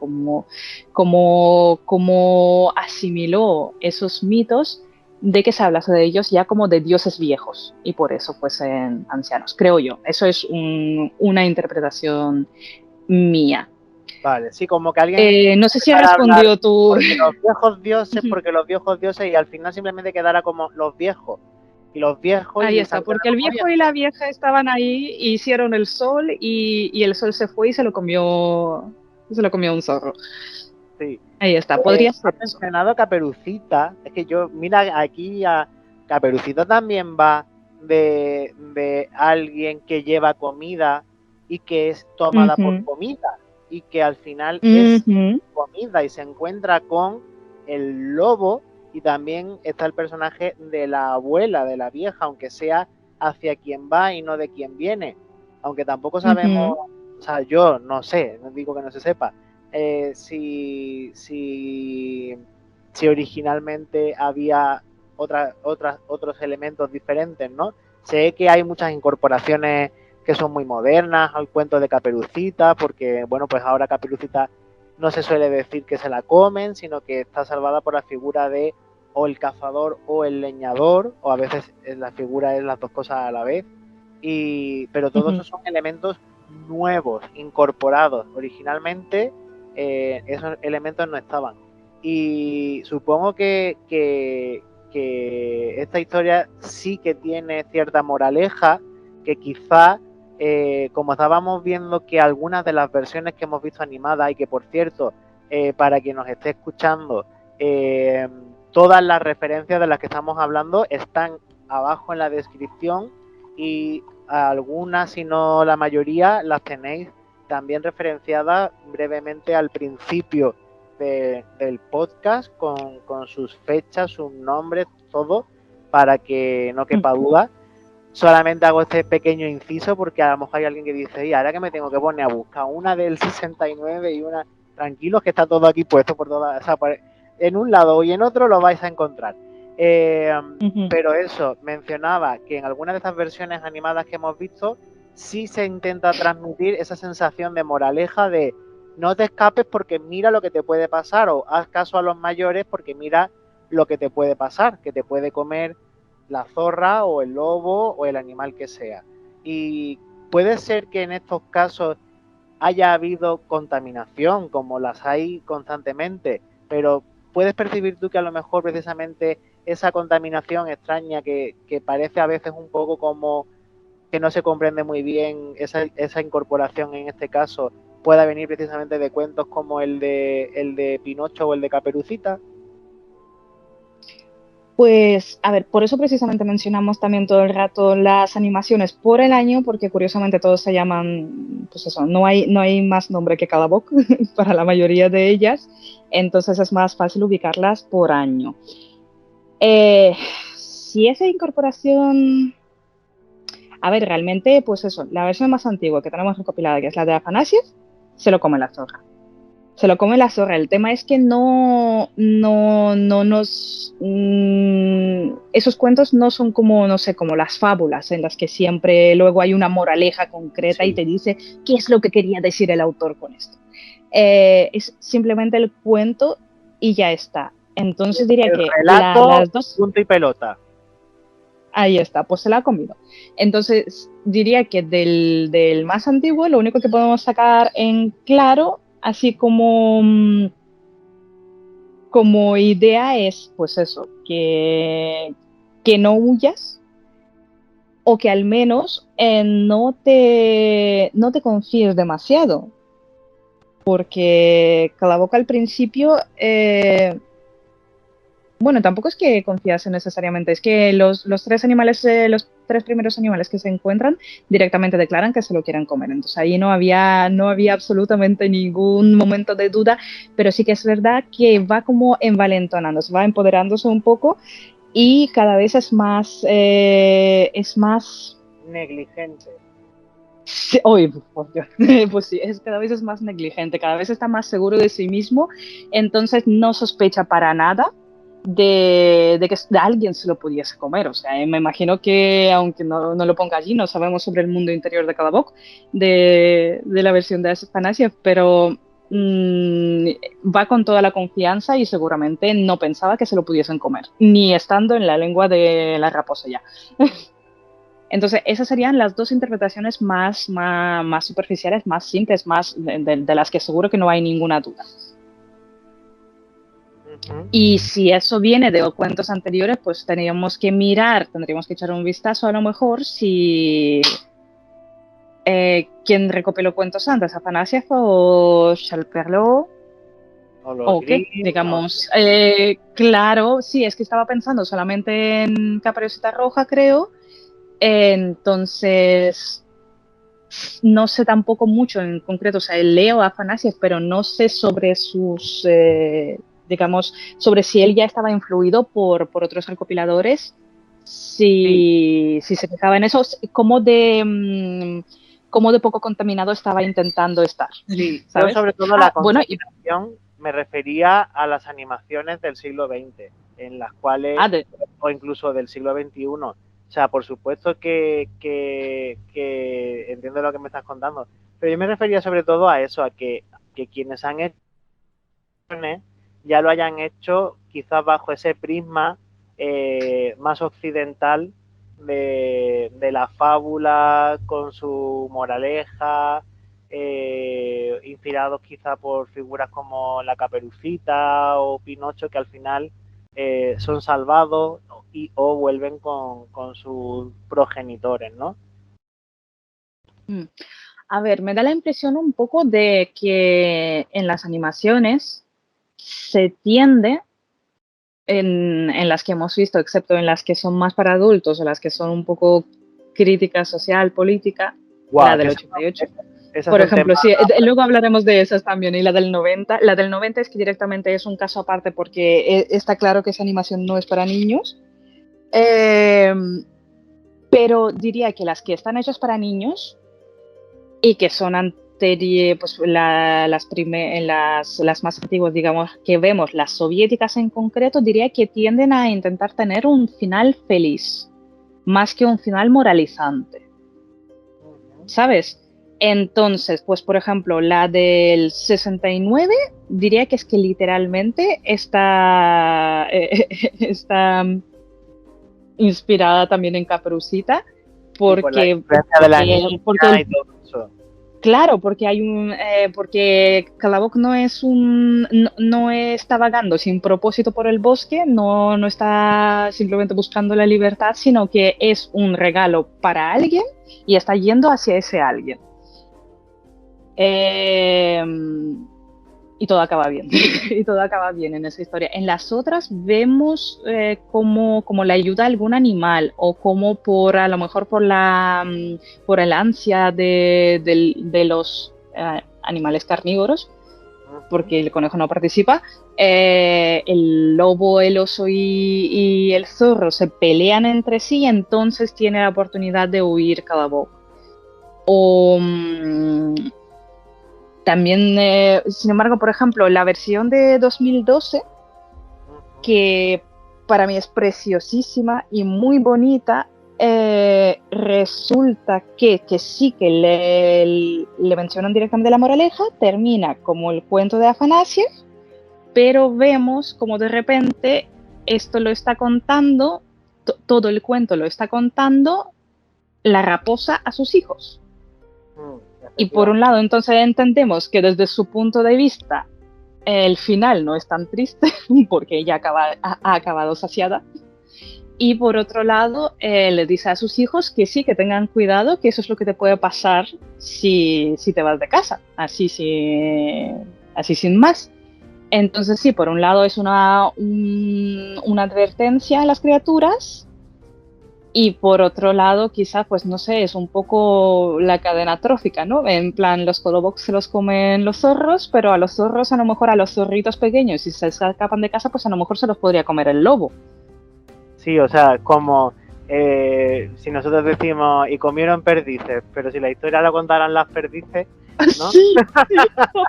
cómo asimiló esos mitos, de que se hablase de ellos ya como de dioses viejos y por eso fuesen ancianos, creo yo. Eso es una interpretación mía. Vale, sí, como que alguien no sé si ha respondido tú. Porque los viejos dioses y al final simplemente quedara como los viejos. Y los viejos. Ahí está, porque el viejo y la vieja estaban ahí, hicieron el sol y el sol se fue y se lo comió un zorro. Sí. Ahí está, podría ser. Has mencionado a Caperucita. Es que mira, aquí a Caperucita también va de alguien que lleva comida y que es tomada por comida. Y que al final es comida y se encuentra con el lobo, y también está el personaje de la abuela, de la vieja, aunque sea hacia quien va y no de quien viene, aunque tampoco sabemos, o sea, yo no sé, no digo que no se sepa, si originalmente había otros elementos diferentes, ¿no? Sé que hay muchas incorporaciones que son muy modernas, hay cuentos de Caperucita, porque, bueno, pues ahora Caperucita no se suele decir que se la comen, sino que está salvada por la figura de o el cazador o el leñador, o a veces la figura es las dos cosas a la vez, pero todos esos son elementos nuevos, incorporados. Originalmente esos elementos no estaban. Y supongo que esta historia sí que tiene cierta moraleja, que quizá como estábamos viendo que algunas de las versiones que hemos visto animadas, y que por cierto, para quien nos esté escuchando, todas las referencias de las que estamos hablando están abajo en la descripción, y algunas, si no la mayoría, las tenéis también referenciadas brevemente al principio del podcast, con sus fechas, sus nombres, todo, para que no quepa duda. Solamente hago este pequeño inciso porque a lo mejor hay alguien que dice, y ahora que me tengo que poner a buscar una del 69 y una... Tranquilos, que está todo aquí puesto por todas, o sea, en un lado y en otro lo vais a encontrar. Pero eso, mencionaba que en algunas de estas versiones animadas que hemos visto sí se intenta transmitir esa sensación de moraleja de no te escapes porque mira lo que te puede pasar, o haz caso a los mayores porque mira lo que te puede pasar, que te puede comer la zorra o el lobo o el animal que sea. Y puede ser que en estos casos haya habido contaminación, como las hay constantemente, pero puedes percibir tú que a lo mejor precisamente esa contaminación extraña que parece a veces un poco como que no se comprende muy bien esa incorporación en este caso, pueda venir precisamente de cuentos como el de Pinocho o el de Caperucita. Pues, a ver, por eso precisamente mencionamos también todo el rato las animaciones por el año, porque curiosamente todos se llaman, pues eso, no hay más nombre que Calaboc para la mayoría de ellas, entonces es más fácil ubicarlas por año. Si esa incorporación, a ver, realmente, pues eso, la versión más antigua que tenemos recopilada, que es la de Afanasief, se lo come la zorra. Se lo come la zorra. El tema es que no nos... esos cuentos no son como, no sé, como las fábulas en las que siempre luego hay una moraleja concreta, sí, y te dice qué es lo que quería decir el autor con esto. Es simplemente el cuento y ya está. Entonces diría el que relato, las dos... punto y pelota. Ahí está, pues se la ha comido. Entonces diría que del más antiguo lo único que podemos sacar en claro, así como idea, es pues eso, que no huyas, o que al menos no te confíes demasiado, porque Calaboca al principio, bueno, tampoco es que confiase necesariamente, es que los tres animales, los tres primeros animales que se encuentran directamente declaran que se lo quieren comer. Entonces ahí no había absolutamente ningún momento de duda, pero sí que es verdad que va como envalentonándose, va empoderándose un poco, y cada vez es más negligente. Sí, pues sí, cada vez es más negligente, cada vez está más seguro de sí mismo, entonces no sospecha para nada de que alguien se lo pudiese comer. O sea, me imagino que, aunque no lo ponga allí, no sabemos sobre el mundo interior de Calaboc, de la versión de Afanasief, pero va con toda la confianza y seguramente no pensaba que se lo pudiesen comer, ni estando en la lengua de la raposa ya. Entonces, esas serían las dos interpretaciones más superficiales, más simples, más de las que seguro que no hay ninguna duda. Y si eso viene de cuentos anteriores, pues tendríamos que echar un vistazo a lo mejor si quién recopiló cuentos antes, Afanasief o Charles Perrault, o qué, digamos. Claro, sí, es que estaba pensando solamente en Caperucita Roja, creo. Entonces, no sé tampoco mucho en concreto, o sea, leo a Afanasief, pero no sé sobre sus, digamos, sobre si él ya estaba influido por otros recopiladores, si se fijaba en eso, cómo de poco contaminado estaba intentando estar. Sí, ¿sabes? yo sobre todo la contaminación me refería a las animaciones del siglo XX, en las cuales, o incluso del siglo XXI. O sea, por supuesto que entiendo lo que me estás contando, pero yo me refería sobre todo a eso, a que quienes han hecho ya lo hayan hecho quizás bajo ese prisma más occidental de la fábula con su moraleja, inspirados quizá por figuras como la Caperucita o Pinocho, que al final son salvados o vuelven con sus progenitores, ¿no? A ver, me da la impresión un poco de que en las animaciones se tiende, en las que hemos visto, excepto en las que son más para adultos o las que son un poco crítica social, política, Guau, la del que 88. ese Por es un ejemplo, tema. sí, luego hablaremos de esas también. Y la del 90. La del 90 es que directamente es un caso aparte porque está claro que esa animación no es para niños. Pero diría que las que están hechas para niños y que son pues las más antiguas, digamos, que vemos, las soviéticas en concreto, diría que tienden a intentar tener un final feliz, más que un final moralizante, ¿sabes? Entonces, pues por ejemplo, la del 69, diría que es que literalmente está inspirada también en Caperucita, Y por la porque, influencia de la niña porque y todo eso. claro, porque Calaboc no está vagando sin propósito por el bosque, no está simplemente buscando la libertad, sino que es un regalo para alguien y está yendo hacia ese alguien. Y todo acaba bien. Y todo acaba bien en esa historia. En las otras vemos como la ayuda a algún animal o como a lo mejor por el ansia de los animales carnívoros, porque el conejo no participa, el lobo, el oso y el zorro se pelean entre sí y entonces tiene la oportunidad de huir Calaboc. O también, sin embargo, por ejemplo, la versión de 2012, que para mí es preciosísima y muy bonita, resulta que sí que le mencionan directamente la moraleja, termina como el cuento de Afanasiev, pero vemos como de repente esto lo está contando, todo el cuento lo está contando la raposa a sus hijos. Y por un lado, entonces entendemos que desde su punto de vista el final no es tan triste porque ella ha acabado saciada. Y por otro lado, le dice a sus hijos que sí, que tengan cuidado, que eso es lo que te puede pasar si te vas de casa, así sin más. Entonces sí, por un lado es una advertencia a las criaturas. Y por otro lado, quizá, pues no sé, es un poco la cadena trófica, ¿no? En plan, los colobocs se los comen los zorros, pero a los zorros, a lo mejor a los zorritos pequeños, si se escapan de casa, pues a lo mejor se los podría comer el lobo. Sí, o sea, como si nosotros decimos y comieron perdices, pero si la historia la contaran las perdices, ¿no? Sí,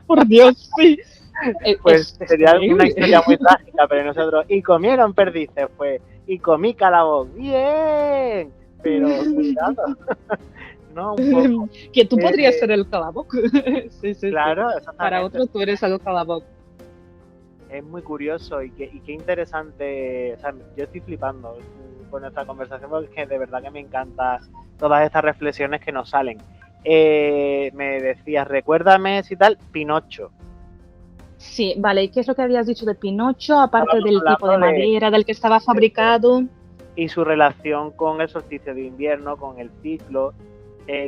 por Dios, sí. Pues sería increíble. una historia muy trágica, pero nosotros, y comieron perdices, pues, y comí Calaboc, bien, pero cuidado, ¿no? Un poco. Que tú podrías ser el Calaboc. Sí, Claro, sí. exactamente. Para otro tú eres el Calaboc. Es muy curioso y qué interesante, o sea, yo estoy flipando con esta conversación porque de verdad que me encanta todas estas reflexiones que nos salen. Me decías, recuérdame si tal, Pinocho. Sí, vale, ¿y qué es lo que habías dicho de Pinocho, aparte del hablando tipo de madera del que estaba fabricado? Y su relación con el solsticio de invierno, con el ciclo,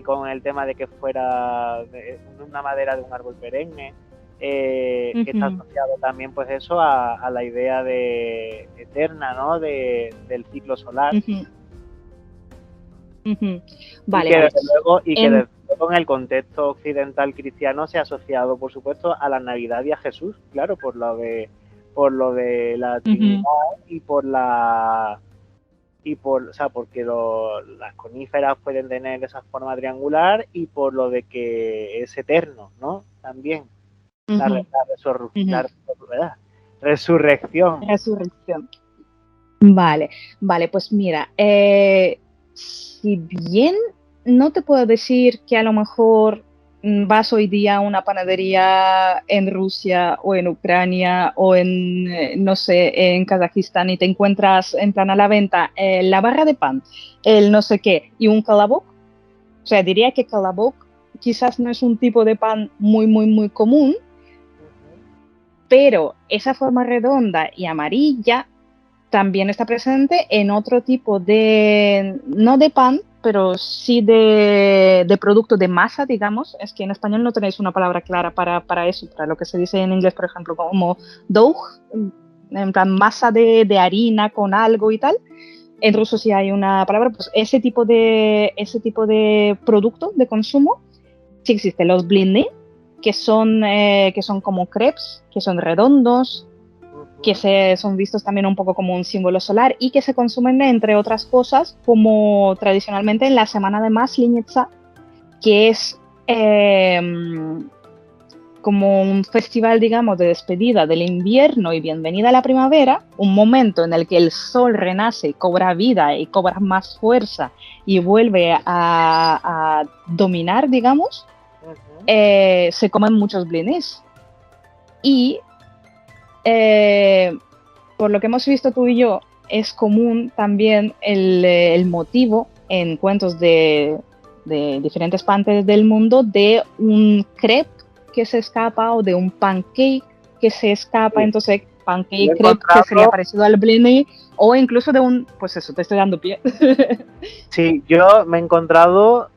con el tema de que fuera una madera de un árbol perenne, que está asociado también pues eso a la idea de eterna, ¿no? Del ciclo solar. Vale, y que vale. desde luego en el contexto occidental cristiano se ha asociado, por supuesto, a la Navidad y a Jesús, claro, por lo de la Trinidad o sea, porque las coníferas pueden tener esa forma triangular y por lo de que es eterno, ¿no? También la resurrección. Resurrección. Vale, pues mira, si bien no te puedo decir que a lo mejor vas hoy día a una panadería en Rusia o en Ucrania o no sé, en Kazajistán y te encuentras en plan a la venta la barra de pan, el no sé qué y un Calaboc. O sea, diría que Calaboc quizás no es un tipo de pan muy, muy, muy común, pero esa forma redonda y amarilla también está presente en otro tipo no de pan, pero sí de producto de masa, digamos. Es que en español no tenéis una palabra clara para eso, para lo que se dice en inglés, por ejemplo, como dough, en plan masa de harina con algo y tal. En ruso sí hay una palabra, pues ese tipo de producto de consumo sí existe. Los blini, que son como crepes, que son redondos, que son vistos también un poco como un símbolo solar y que se consumen, entre otras cosas, como tradicionalmente en la semana de Maslenitsa, que es como un festival, digamos, de despedida del invierno y bienvenida a la primavera, un momento en el que el sol renace, cobra vida y cobra más fuerza y vuelve a dominar, digamos. Se comen muchos blinis. Y por lo que hemos visto tú y yo, es común también el motivo en cuentos de diferentes partes del mundo de un crepe que se escapa o de un pancake que se escapa. Sí. Entonces, pancake, crepe, que sería parecido al blini, o incluso de un, pues eso, te estoy dando pie. Sí, yo me he encontrado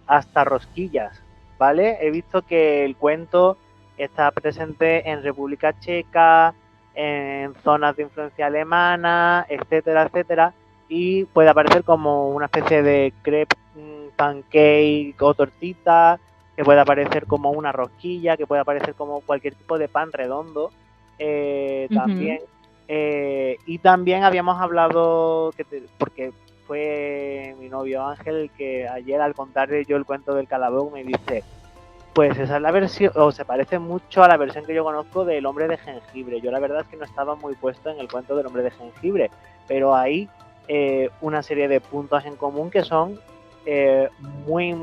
hasta rosquillas, ¿vale? He visto que el cuento está presente en República Checa, en zonas de influencia alemana, etcétera, etcétera, y puede aparecer como una especie de crepe, pancake o tortita, que puede aparecer como una rosquilla, que puede aparecer como cualquier tipo de pan redondo, también. Y también habíamos hablado, porque fue mi novio Ángel el que ayer, al contarle yo el cuento del Calabozo, me dice: pues esa es la versión, o se parece mucho a la versión que yo conozco del Hombre de Jengibre. Yo la verdad es que no estaba muy puesto en el cuento del Hombre de Jengibre, pero hay una serie de puntos en común que son muy,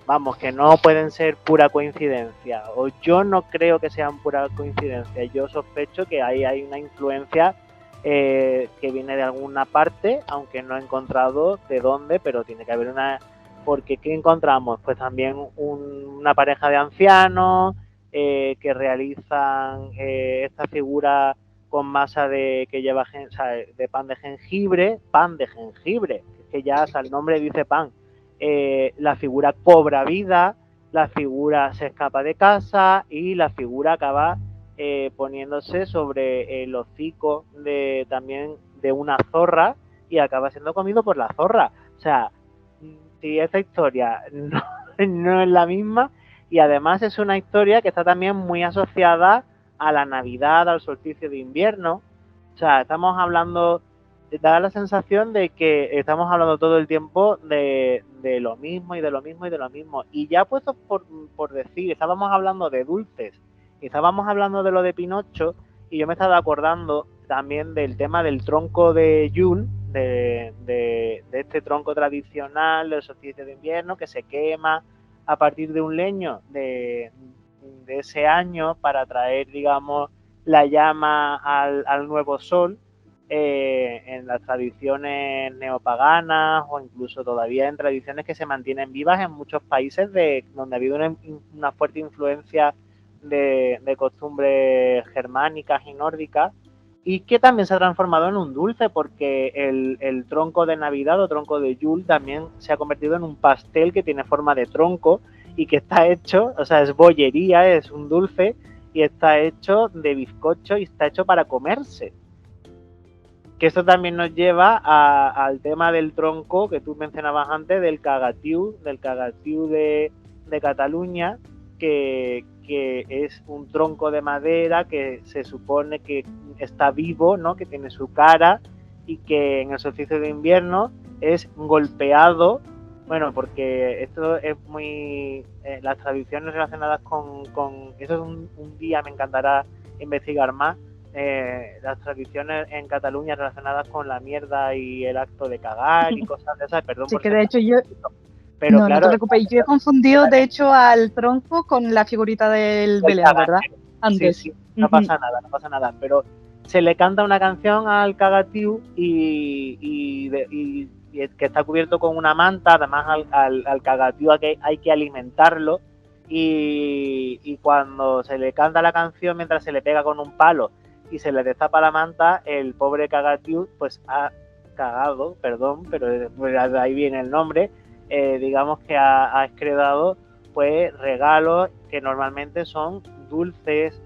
vamos, que no pueden ser pura coincidencia, o yo no creo que sean pura coincidencia. Yo sospecho que ahí hay una influencia que viene de alguna parte, aunque no he encontrado de dónde, pero tiene que haber una... Porque ¿qué encontramos? Pues también una pareja de ancianos que realizan esta figura con masa que lleva o sea, de pan de jengibre, que ya hasta el nombre dice pan. La figura cobra vida, la figura se escapa de casa y la figura acaba poniéndose sobre el hocico también de una zorra y acaba siendo comido por la zorra. O sea, si esta historia no es la misma, y además es una historia que está también muy asociada a la Navidad, al solsticio de invierno. O sea, estamos hablando, da la sensación de que estamos hablando todo el tiempo de lo mismo y de lo mismo y de lo mismo. Y ya puesto por decir, estábamos hablando de dulces, y estábamos hablando de lo de Pinocho, y yo me estaba acordando también del tema del tronco de Yule, de este tronco tradicional del solsticio de invierno que se quema a partir de un leño de ese año para traer, digamos, la llama al nuevo sol, en las tradiciones neopaganas o incluso todavía en tradiciones que se mantienen vivas en muchos países donde ha habido una fuerte influencia de costumbres germánicas y nórdicas, y que también se ha transformado en un dulce, porque el tronco de Navidad o tronco de Yule también se ha convertido en un pastel que tiene forma de tronco y que está hecho, o sea, es bollería, es un dulce y está hecho de bizcocho y está hecho para comerse. Que esto también nos lleva al tema del tronco que tú mencionabas antes, del cagatiu de Cataluña, que es un tronco de madera que se supone que está vivo, ¿no? Que tiene su cara y que en el solsticio de invierno es golpeado. Bueno, porque esto es muy... las tradiciones relacionadas con eso es un día, me encantará investigar más. Las tradiciones en Cataluña relacionadas con la mierda y el acto de cagar y cosas de esas, perdón. Sí, por que de hecho yo... Pero no, claro, no te preocupes, yo he confundido de hecho al tronco con la figurita del Belén, ¿verdad? Antes. Sí, no pasa nada, pero se le canta una canción al cagatiu y que está cubierto con una manta. Además al cagatiu hay que alimentarlo, y cuando se le canta la canción mientras se le pega con un palo y se le destapa la manta, el pobre Cagatius pues ha cagado, perdón, pero de ahí viene el nombre, digamos que ha excretado pues regalos que normalmente son dulces,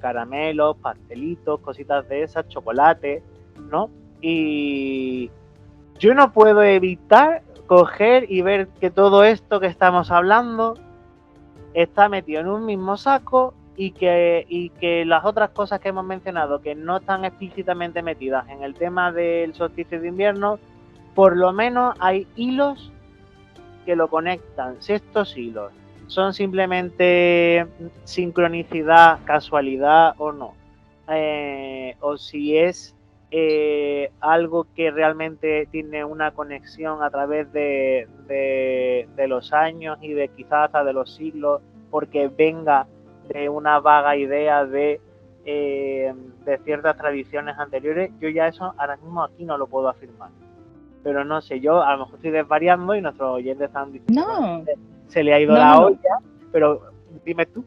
caramelos, pastelitos, cositas de esas, chocolate, ¿no? Y yo no puedo evitar coger y ver que todo esto que estamos hablando está metido en un mismo saco y que las otras cosas que hemos mencionado que no están explícitamente metidas en el tema del solsticio de invierno, por lo menos hay hilos que lo conectan. Si estos hilos son simplemente sincronicidad, casualidad o no, o si es algo que realmente tiene una conexión a través de los años y de quizás hasta de los siglos, porque venga de una vaga idea de ciertas tradiciones anteriores. Yo ya eso ahora mismo aquí no lo puedo afirmar, pero no sé, yo a lo mejor estoy desvariando y nuestros oyentes están diciendo No. que se le ha ido la olla, pero dime tú.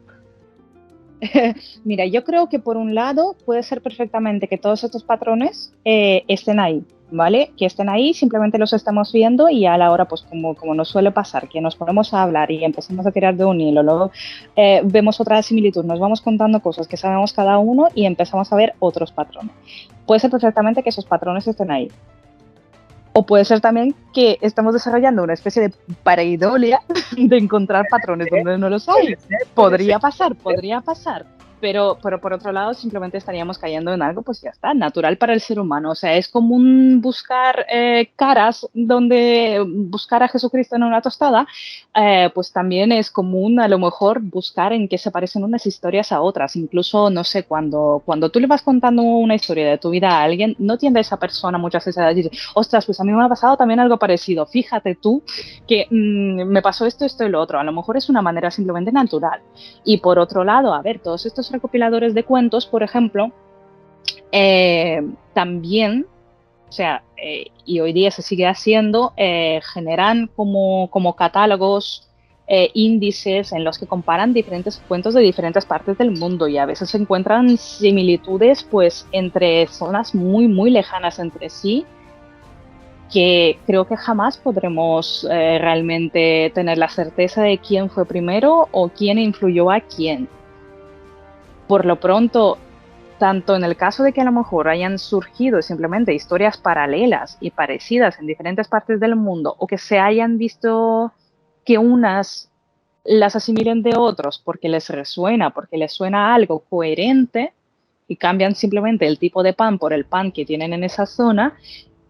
Mira, yo creo que por un lado puede ser perfectamente que todos estos patrones estén ahí, ¿vale? Que estén ahí, simplemente los estamos viendo y a la hora, pues como nos suele pasar, que nos ponemos a hablar y empezamos a tirar de un hilo, luego vemos otra similitud, nos vamos contando cosas que sabemos cada uno y empezamos a ver otros patrones. Puede ser perfectamente que esos patrones estén ahí. O puede ser también que estamos desarrollando una especie de pareidolia de encontrar patrones donde no los hay. Podría pasar. Pero por otro lado, simplemente estaríamos cayendo en algo, pues ya está, natural para el ser humano. O sea, es común buscar caras donde buscar a Jesucristo en una tostada, pues también es común a lo mejor buscar en qué se parecen unas historias a otras. Incluso, no sé, cuando tú le vas contando una historia de tu vida a alguien, no tiende esa persona muchas veces a decir, ostras, pues a mí me ha pasado también algo parecido. Fíjate tú que me pasó esto y lo otro. A lo mejor es una manera simplemente natural. Y por otro lado, a ver, todos estos recopiladores de cuentos, por ejemplo, también, o sea, y hoy día se sigue haciendo, generan como catálogos, índices en los que comparan diferentes cuentos de diferentes partes del mundo y a veces se encuentran similitudes pues entre zonas muy, muy lejanas entre sí, que creo que jamás podremos realmente tener la certeza de quién fue primero o quién influyó a quién. Por lo pronto, tanto en el caso de que a lo mejor hayan surgido simplemente historias paralelas y parecidas en diferentes partes del mundo, o que se hayan visto que unas las asimilen de otros porque les resuena, porque les suena algo coherente y cambian simplemente el tipo de pan por el pan que tienen en esa zona,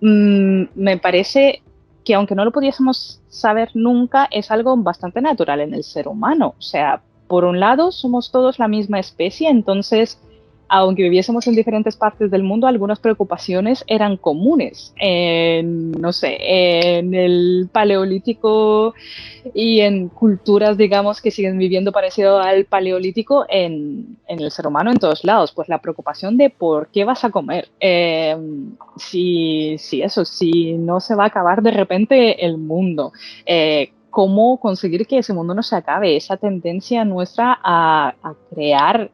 me parece que aunque no lo pudiésemos saber nunca, es algo bastante natural en el ser humano. O sea, por un lado, somos todos la misma especie, entonces, aunque viviésemos en diferentes partes del mundo, algunas preocupaciones eran comunes. No sé, en el Paleolítico y en culturas, digamos, que siguen viviendo parecido al Paleolítico en el ser humano en todos lados. Pues la preocupación de por qué vas a comer. Si no se va a acabar de repente el mundo. Cómo conseguir que ese mundo no se acabe, esa tendencia nuestra a crear,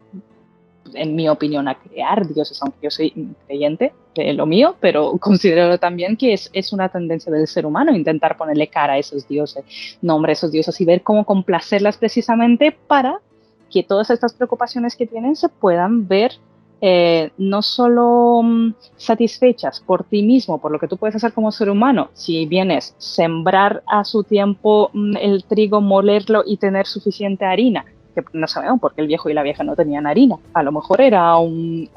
en mi opinión, a crear dioses, aunque yo soy creyente de lo mío, pero considero también que es una tendencia del ser humano intentar ponerle cara a esos dioses, nombre a esos dioses y ver cómo complacerlas precisamente para que todas estas preocupaciones que tienen se puedan ver no solo satisfechas por ti mismo, por lo que tú puedes hacer como ser humano, si vienes sembrar a su tiempo el trigo, molerlo y tener suficiente harina, que no sabemos por qué el viejo y la vieja no tenían harina, a lo mejor era un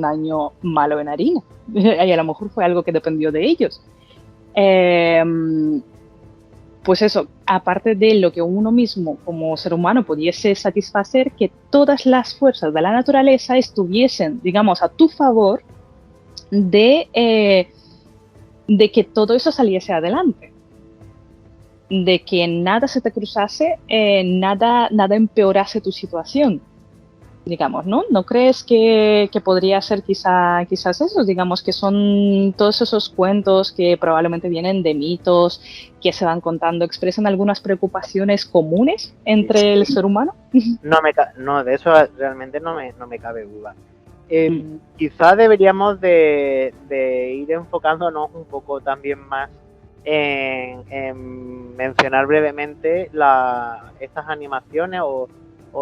año malo en harina, y a lo mejor fue algo que dependió de ellos. Pues eso, aparte de lo que uno mismo como ser humano pudiese satisfacer, que todas las fuerzas de la naturaleza estuviesen, digamos, a tu favor de que todo eso saliese adelante, de que nada se te cruzase, nada empeorase tu situación, digamos, ¿no? ¿No crees que podría ser quizás eso? Digamos que son todos esos cuentos que probablemente vienen de mitos que se van contando, expresan algunas preocupaciones comunes entre el ser humano. No, de eso realmente no me cabe duda. Quizá deberíamos de ir enfocándonos un poco también más en mencionar brevemente estas animaciones o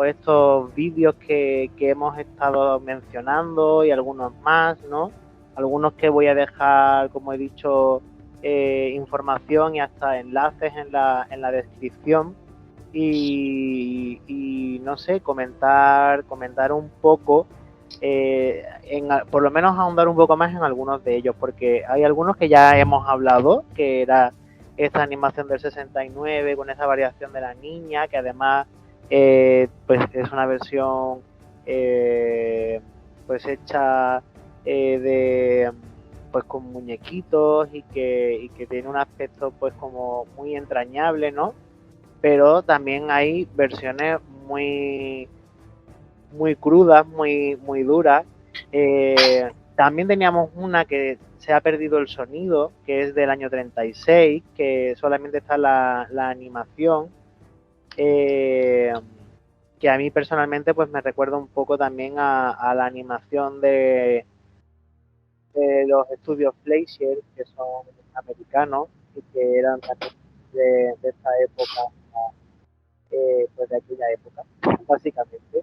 estos vídeos que hemos estado mencionando y algunos más, ¿no? Algunos que voy a dejar, como he dicho, información y hasta enlaces en la descripción y no sé, comentar un poco, por lo menos ahondar un poco más en algunos de ellos, porque hay algunos que ya hemos hablado, que era esta animación del 69 con esa variación de la niña, que además pues es una versión pues hecha pues con muñequitos y que tiene un aspecto pues como muy entrañable, ¿no? Pero también hay versiones muy crudas, muy duras. También teníamos una que se ha perdido el sonido, que es del año 36, que solamente está la animación, que a mí personalmente pues me recuerda un poco también a la animación de los estudios Fleischer, que son americanos y que eran también de esta época, pues de aquella época, básicamente.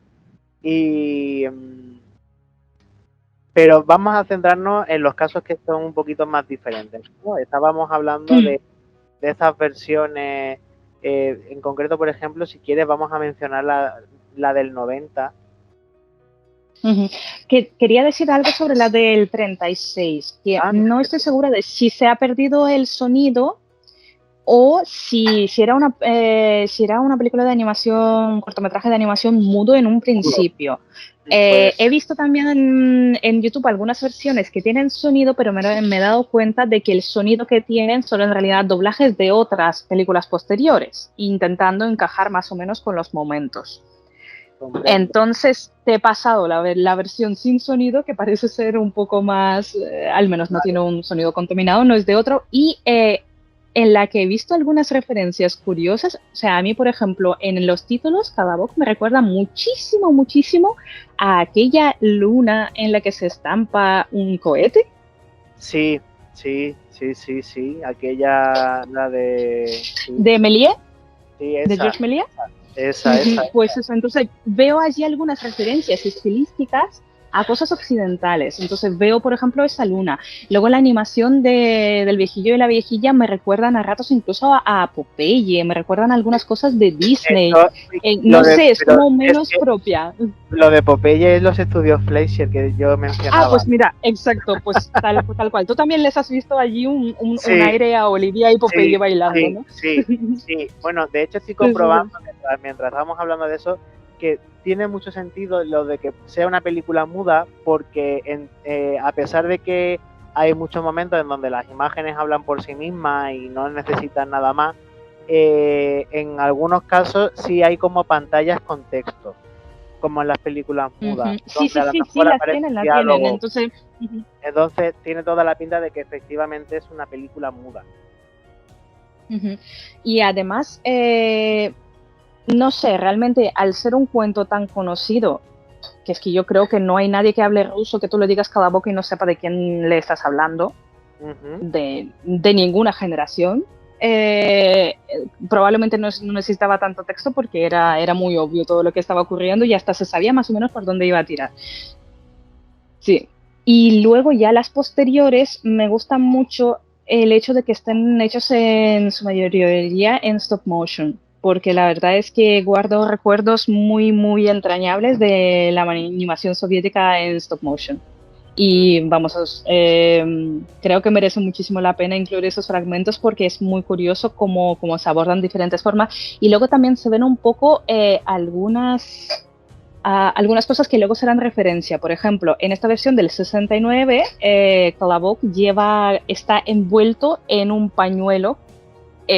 Pero vamos a centrarnos en los casos que son un poquito más diferentes, ¿no? Estábamos hablando de esas versiones, en concreto, por ejemplo, si quieres vamos a mencionar la del 90. Quería decir algo sobre la del 36, que no estoy segura de si se ha perdido el sonido o si era una película de animación, cortometraje de animación mudo en un principio. He visto también en YouTube algunas versiones que tienen sonido, pero me he dado cuenta de que el sonido que tienen son en realidad doblajes de otras películas posteriores, intentando encajar más o menos con los momentos. Entonces te he pasado la versión sin sonido, que parece ser un poco más, al menos no tiene un sonido contaminado, no es de otro, y en la que he visto algunas referencias curiosas. O sea, a mí, por ejemplo, en los títulos, Cadabok me recuerda muchísimo a aquella luna en la que se estampa un cohete. Sí, aquella, la de... Sí. ¿De Méliès? Sí, esa. ¿De Georges Méliès? Esa. Pues eso, entonces veo allí algunas referencias estilísticas a cosas occidentales. Entonces veo, por ejemplo, esa luna. Luego la animación del viejillo y la viejilla me recuerdan a ratos incluso a Popeye, me recuerdan algunas cosas de Disney. No sé, es como menos propia. Lo de Popeye es los estudios Fleischer que yo mencionaba. Pues mira, exacto, pues tal cual. Tú también les has visto allí un aire a Olivia y Popeye bailando, ¿no? Sí. Bueno, de hecho estoy comprobando mientras estábamos hablando de eso que tiene mucho sentido lo de que sea una película muda, porque a pesar de que hay muchos momentos en donde las imágenes hablan por sí mismas y no necesitan nada más, en algunos casos sí hay como pantallas con texto, como en las películas mudas. Sí, las tienen. Entonces tiene toda la pinta de que efectivamente es una película muda. Y además... no sé, realmente al ser un cuento tan conocido, que es que yo creo que no hay nadie que hable ruso que tú le digas cada boca y no sepa de quién le estás hablando, de ninguna generación, probablemente no necesitaba tanto texto porque era muy obvio todo lo que estaba ocurriendo y hasta se sabía más o menos por dónde iba a tirar. Sí, y luego ya las posteriores me gustan mucho el hecho de que estén hechos en su mayoría en stop motion, porque la verdad es que guardo recuerdos muy entrañables de la animación soviética en stop motion. Y vamos, creo que merece muchísimo la pena incluir esos fragmentos porque es muy curioso cómo se abordan diferentes formas. Y luego también se ven un poco algunas cosas que luego serán referencia. Por ejemplo, en esta versión del 69, Cadabok está envuelto en un pañuelo.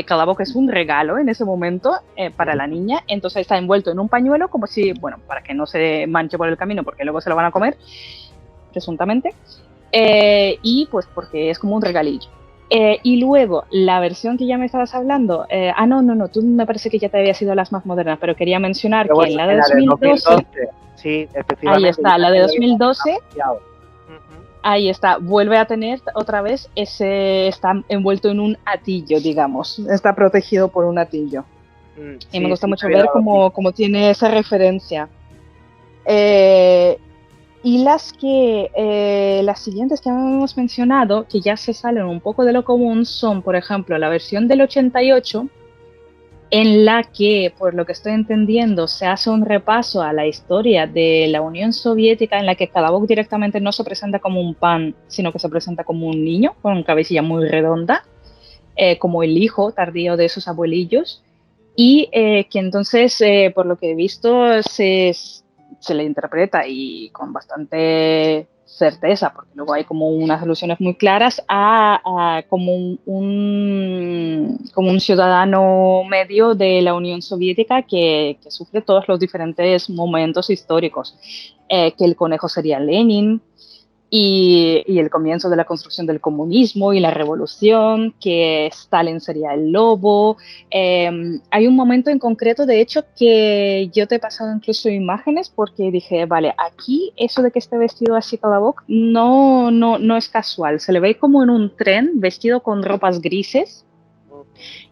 Cadabok es un regalo en ese momento para la niña, entonces está envuelto en un pañuelo como si, bueno, para que no se manche por el camino porque luego se lo van a comer, presuntamente, y pues porque es como un regalillo. Y luego, la versión que ya me estabas hablando, no, tú me parece que ya te habías ido a las más modernas, pero quería mencionar Pero que bueno, en la de en la de 2012, 2012, sí, efectivamente. ahí está, yo la de también lo vi 2012, asociado. Ujú. ahí está, vuelve a tener otra vez está envuelto en un atillo, digamos, está protegido por un atillo. Y me Sí, gusta sí, mucho me había ver dado cuenta. cómo tiene esa referencia. Y las siguientes que hemos mencionado, que ya se salen un poco de lo común, son, por ejemplo, la versión del 88, en la que, por lo que estoy entendiendo, se hace un repaso a la historia de la Unión Soviética, en la que Kalabok directamente no se presenta como un pan, sino que se presenta como un niño con cabecilla muy redonda, como el hijo tardío de sus abuelillos, y que entonces, por lo que he visto, se le interpreta y con bastante certeza, porque luego hay como unas alusiones muy claras a como como un ciudadano medio de la Unión Soviética que sufre todos los diferentes momentos históricos, que el conejo sería Lenin, y el comienzo de la construcción del comunismo y la revolución, que Stalin sería el lobo. Hay un momento en concreto, de hecho, que yo te he pasado incluso imágenes porque dije, vale, aquí eso de que esté vestido así Kalabok no es casual. Se le ve como en un tren vestido con ropas grises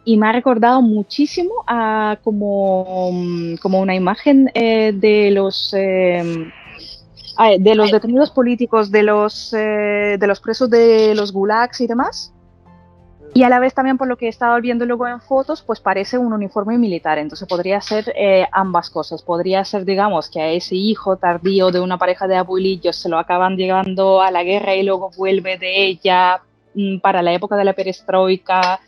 y me ha recordado muchísimo a como una imagen de los detenidos políticos, de los presos de los gulags y demás. Y a la vez también, por lo que he estado viendo luego en fotos, pues parece un uniforme militar. Entonces podría ser ambas cosas. Podría ser, digamos, que a ese hijo tardío de una pareja de abuelillos se lo acaban llevando a la guerra y luego vuelve de ella para la época de la perestroika.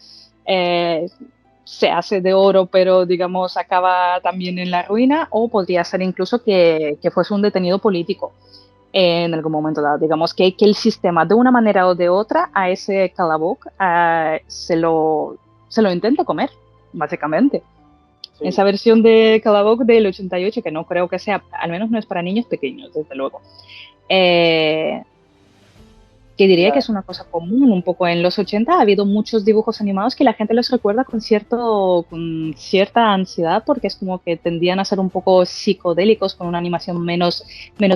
Se hace de oro, pero digamos acaba también en la ruina, o podría ser incluso que fuese un detenido político en algún momento dado. Digamos que el sistema, de una manera o de otra, a ese Kalabok se lo intenta comer, básicamente. Sí. Esa versión de Kalabok del 88, que no creo que sea, al menos no es para niños pequeños, desde luego. Que diría que es una cosa común un poco. En los 80 ha habido muchos dibujos animados que la gente los recuerda con cierta ansiedad, porque es como que tendían a ser un poco psicodélicos, con una animación menos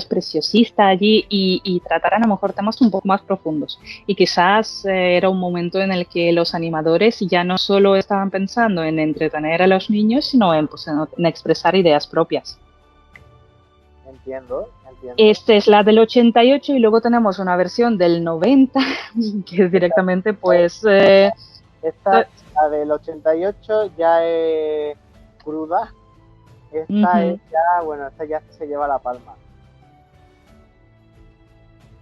preciosista allí, y trataran a lo mejor temas un poco más profundos. Y quizás era un momento en el que los animadores ya no solo estaban pensando en entretener a los niños, sino en expresar ideas propias. Entiendo. Esta es la del 88 y luego tenemos una versión del 90 que es directamente pues... Esta, la del 88 ya es cruda. Esta es ya, bueno, esta ya se lleva la palma.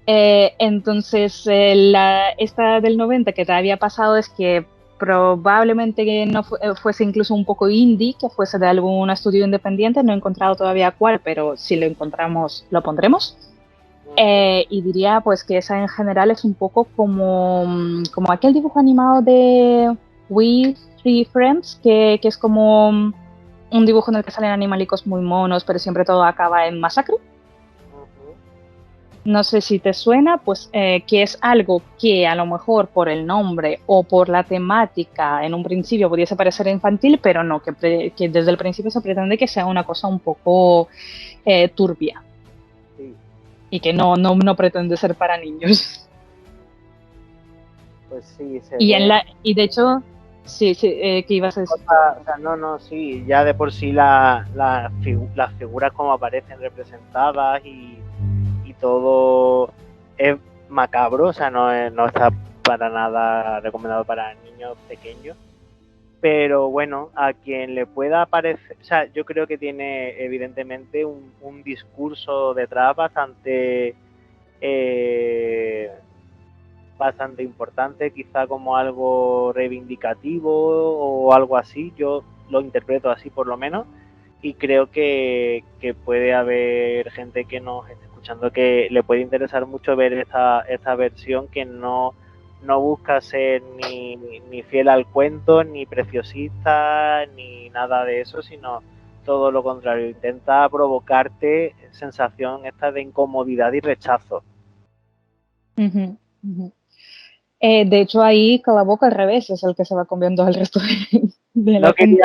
Entonces, esta del 90 que te había pasado es que probablemente que no fuese incluso un poco indie, que fuese de algún estudio independiente. No he encontrado todavía cuál, pero si lo encontramos lo pondremos. Y diría pues que esa en general es un poco como aquel dibujo animado de We Three Friends, que es como un dibujo en el que salen animalicos muy monos, pero siempre todo acaba en masacre. No sé si te suena, pues que es algo que a lo mejor por el nombre o por la temática en un principio pudiese parecer infantil, pero no, que desde el principio se pretende que sea una cosa un poco turbia. Sí. Y que no pretende ser para niños. Pues sí, Y de hecho, sí, que ibas a decir. O sea, sí, ya de por sí las figuras como aparecen representadas y todo es macabro, o sea, no está para nada recomendado para niños pequeños. Pero bueno, a quien le pueda parecer, o sea, yo creo que tiene evidentemente un discurso detrás bastante importante, quizá como algo reivindicativo o algo así. Yo lo interpreto así por lo menos, y creo que puede haber gente que nos esté escuchando que le puede interesar mucho ver esta versión, que no busca ser ni fiel al cuento, ni preciosista, ni nada de eso, sino todo lo contrario, intenta provocarte sensación esta de incomodidad y rechazo. De hecho, ahí Calaboc al revés es el que se va comiendo al resto de la gente.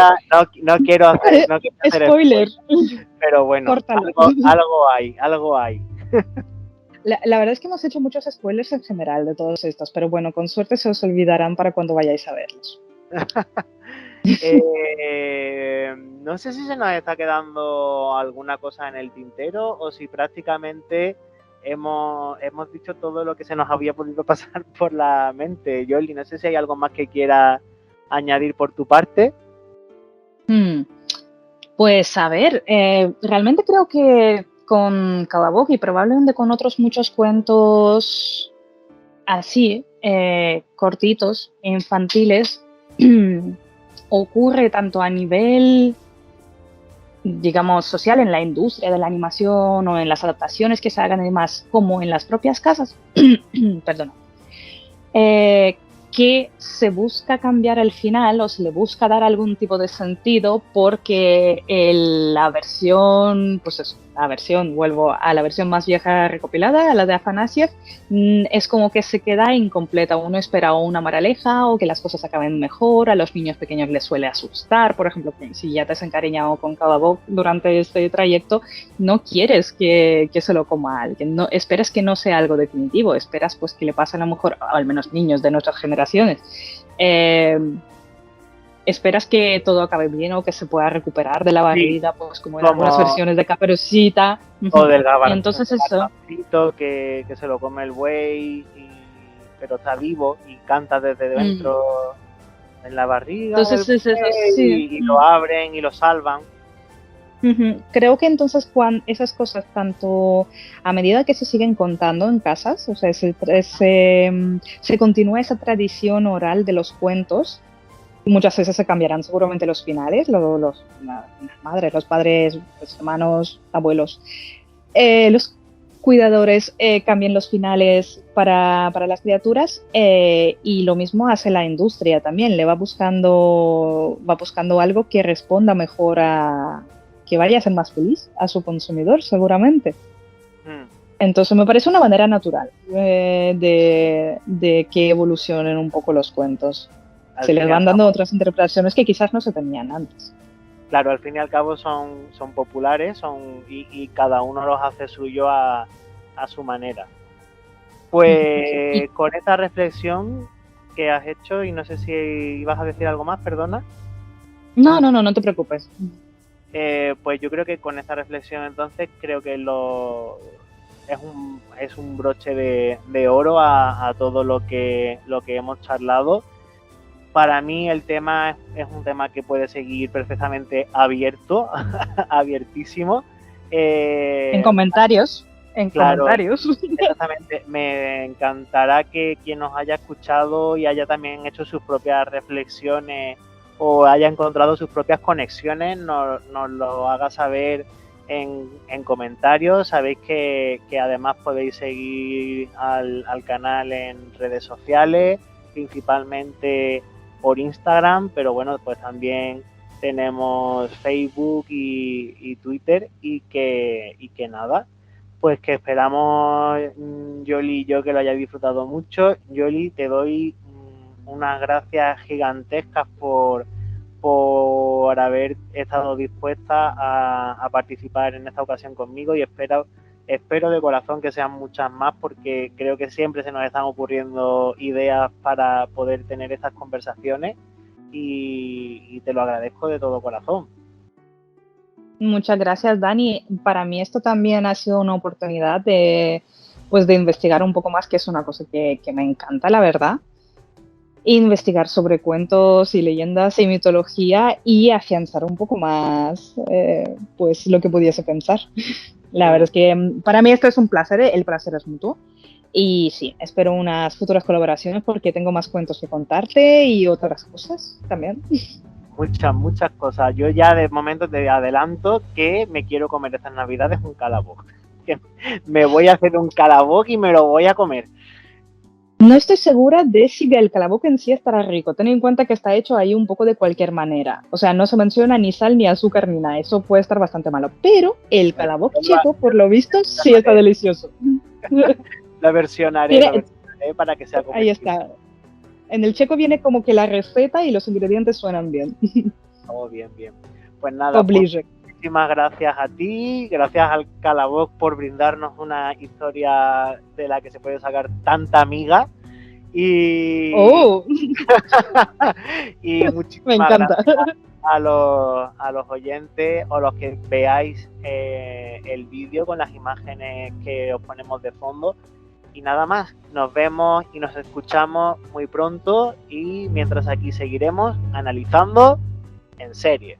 No quiero hacer Spoiler. pero bueno, Córtalo. algo hay. La verdad es que hemos hecho muchos spoilers en general de todos estos, pero bueno, con suerte se os olvidarán para cuando vayáis a verlos. No sé si se nos está quedando alguna cosa en el tintero o si prácticamente hemos dicho todo lo que se nos había podido pasar por la mente. Yoli, no sé si hay algo más que quieras añadir por tu parte. Pues a ver, realmente creo que con Calaboc y probablemente con otros muchos cuentos así, cortitos, infantiles, ocurre tanto a nivel, digamos, social, en la industria de la animación o en las adaptaciones que se hagan y demás, como en las propias casas, perdona, que se busca cambiar el final o se le busca dar algún tipo de sentido porque la versión, pues eso, vuelvo a la versión más vieja recopilada, a la de Afanasiev, es como que se queda incompleta. Uno espera o una moraleja o que las cosas acaben mejor. A los niños pequeños les suele asustar, por ejemplo, que si ya te has encariñado con Calaboc durante este trayecto, no quieres que se lo coma a alguien, no, esperas que no sea algo definitivo, esperas pues que le pase a lo mejor, o al menos niños de nuestras generaciones, esperas que todo acabe bien o que se pueda recuperar de la barrida, pues como en algunas versiones de Caperucita o del gabarcito, entonces eso que se lo come el buey pero está vivo y canta desde dentro en la barriga entonces y lo abren y lo salvan. Creo que entonces cuando esas cosas, tanto a medida que se siguen contando en casas, o sea, se continúa esa tradición oral de los cuentos. Muchas veces se cambiarán seguramente los finales, las madres, los padres, los hermanos, abuelos, los cuidadores cambien los finales para las criaturas, y lo mismo hace la industria también, le va buscando algo que responda mejor que vaya a ser más feliz a su consumidor seguramente. Entonces me parece una manera natural de que evolucionen un poco los cuentos. Se les van dando otras interpretaciones que quizás no se tenían antes. Claro, al fin y al cabo son populares y cada uno los hace suyo a su manera. Pues con esta reflexión que has hecho, y no sé si ibas a decir algo más, perdona. No te preocupes. Pues yo creo que con esta reflexión entonces creo que es un broche de oro a todo lo que hemos charlado. Para mí el tema es un tema que puede seguir perfectamente abierto, abiertísimo. En comentarios. Exactamente. Me encantará que quien nos haya escuchado y haya también hecho sus propias reflexiones o haya encontrado sus propias conexiones, nos lo haga saber en comentarios. Sabéis que además podéis seguir al canal en redes sociales, principalmente por Instagram, pero bueno, pues también tenemos Facebook y Twitter y que nada, pues que esperamos, Yoli y yo, que lo hayáis disfrutado mucho. Yoli, te doy unas gracias gigantescas por haber estado dispuesta a participar en esta ocasión conmigo y espero de corazón que sean muchas más, porque creo que siempre se nos están ocurriendo ideas para poder tener estas conversaciones y te lo agradezco de todo corazón. Muchas gracias, Dani. Para mí esto también ha sido una oportunidad de investigar un poco más, que es una cosa que me encanta, la verdad. Investigar sobre cuentos y leyendas y mitología y afianzar un poco más pues lo que pudiese pensar. La verdad es que para mí esto es un placer, el placer es mutuo. Y sí, espero unas futuras colaboraciones porque tengo más cuentos que contarte y otras cosas también. Muchas cosas. Yo ya de momento te adelanto que me quiero comer estas navidades un Calaboc. Me voy a hacer un Calaboc y me lo voy a comer. No estoy segura de si el Calaboc en sí estará rico. Ten en cuenta que está hecho ahí un poco de cualquier manera. O sea, no se menciona ni sal, ni azúcar, ni nada. Eso puede estar bastante malo. Pero el Calaboc checo, por lo visto, sí está delicioso. La versionaré para que sea como ahí está. En el checo viene como que la receta y los ingredientes suenan bien. Todo bien, bien. Pues nada, pues, Oblige. muchísimas gracias a ti, gracias al Calabox por brindarnos una historia de la que se puede sacar tanta amiga. Y, ¡Oh! y Me muchísimas encanta. gracias a los oyentes o los que veáis el vídeo con las imágenes que os ponemos de fondo. Y nada más, nos vemos y nos escuchamos muy pronto y mientras aquí seguiremos analizando en serie.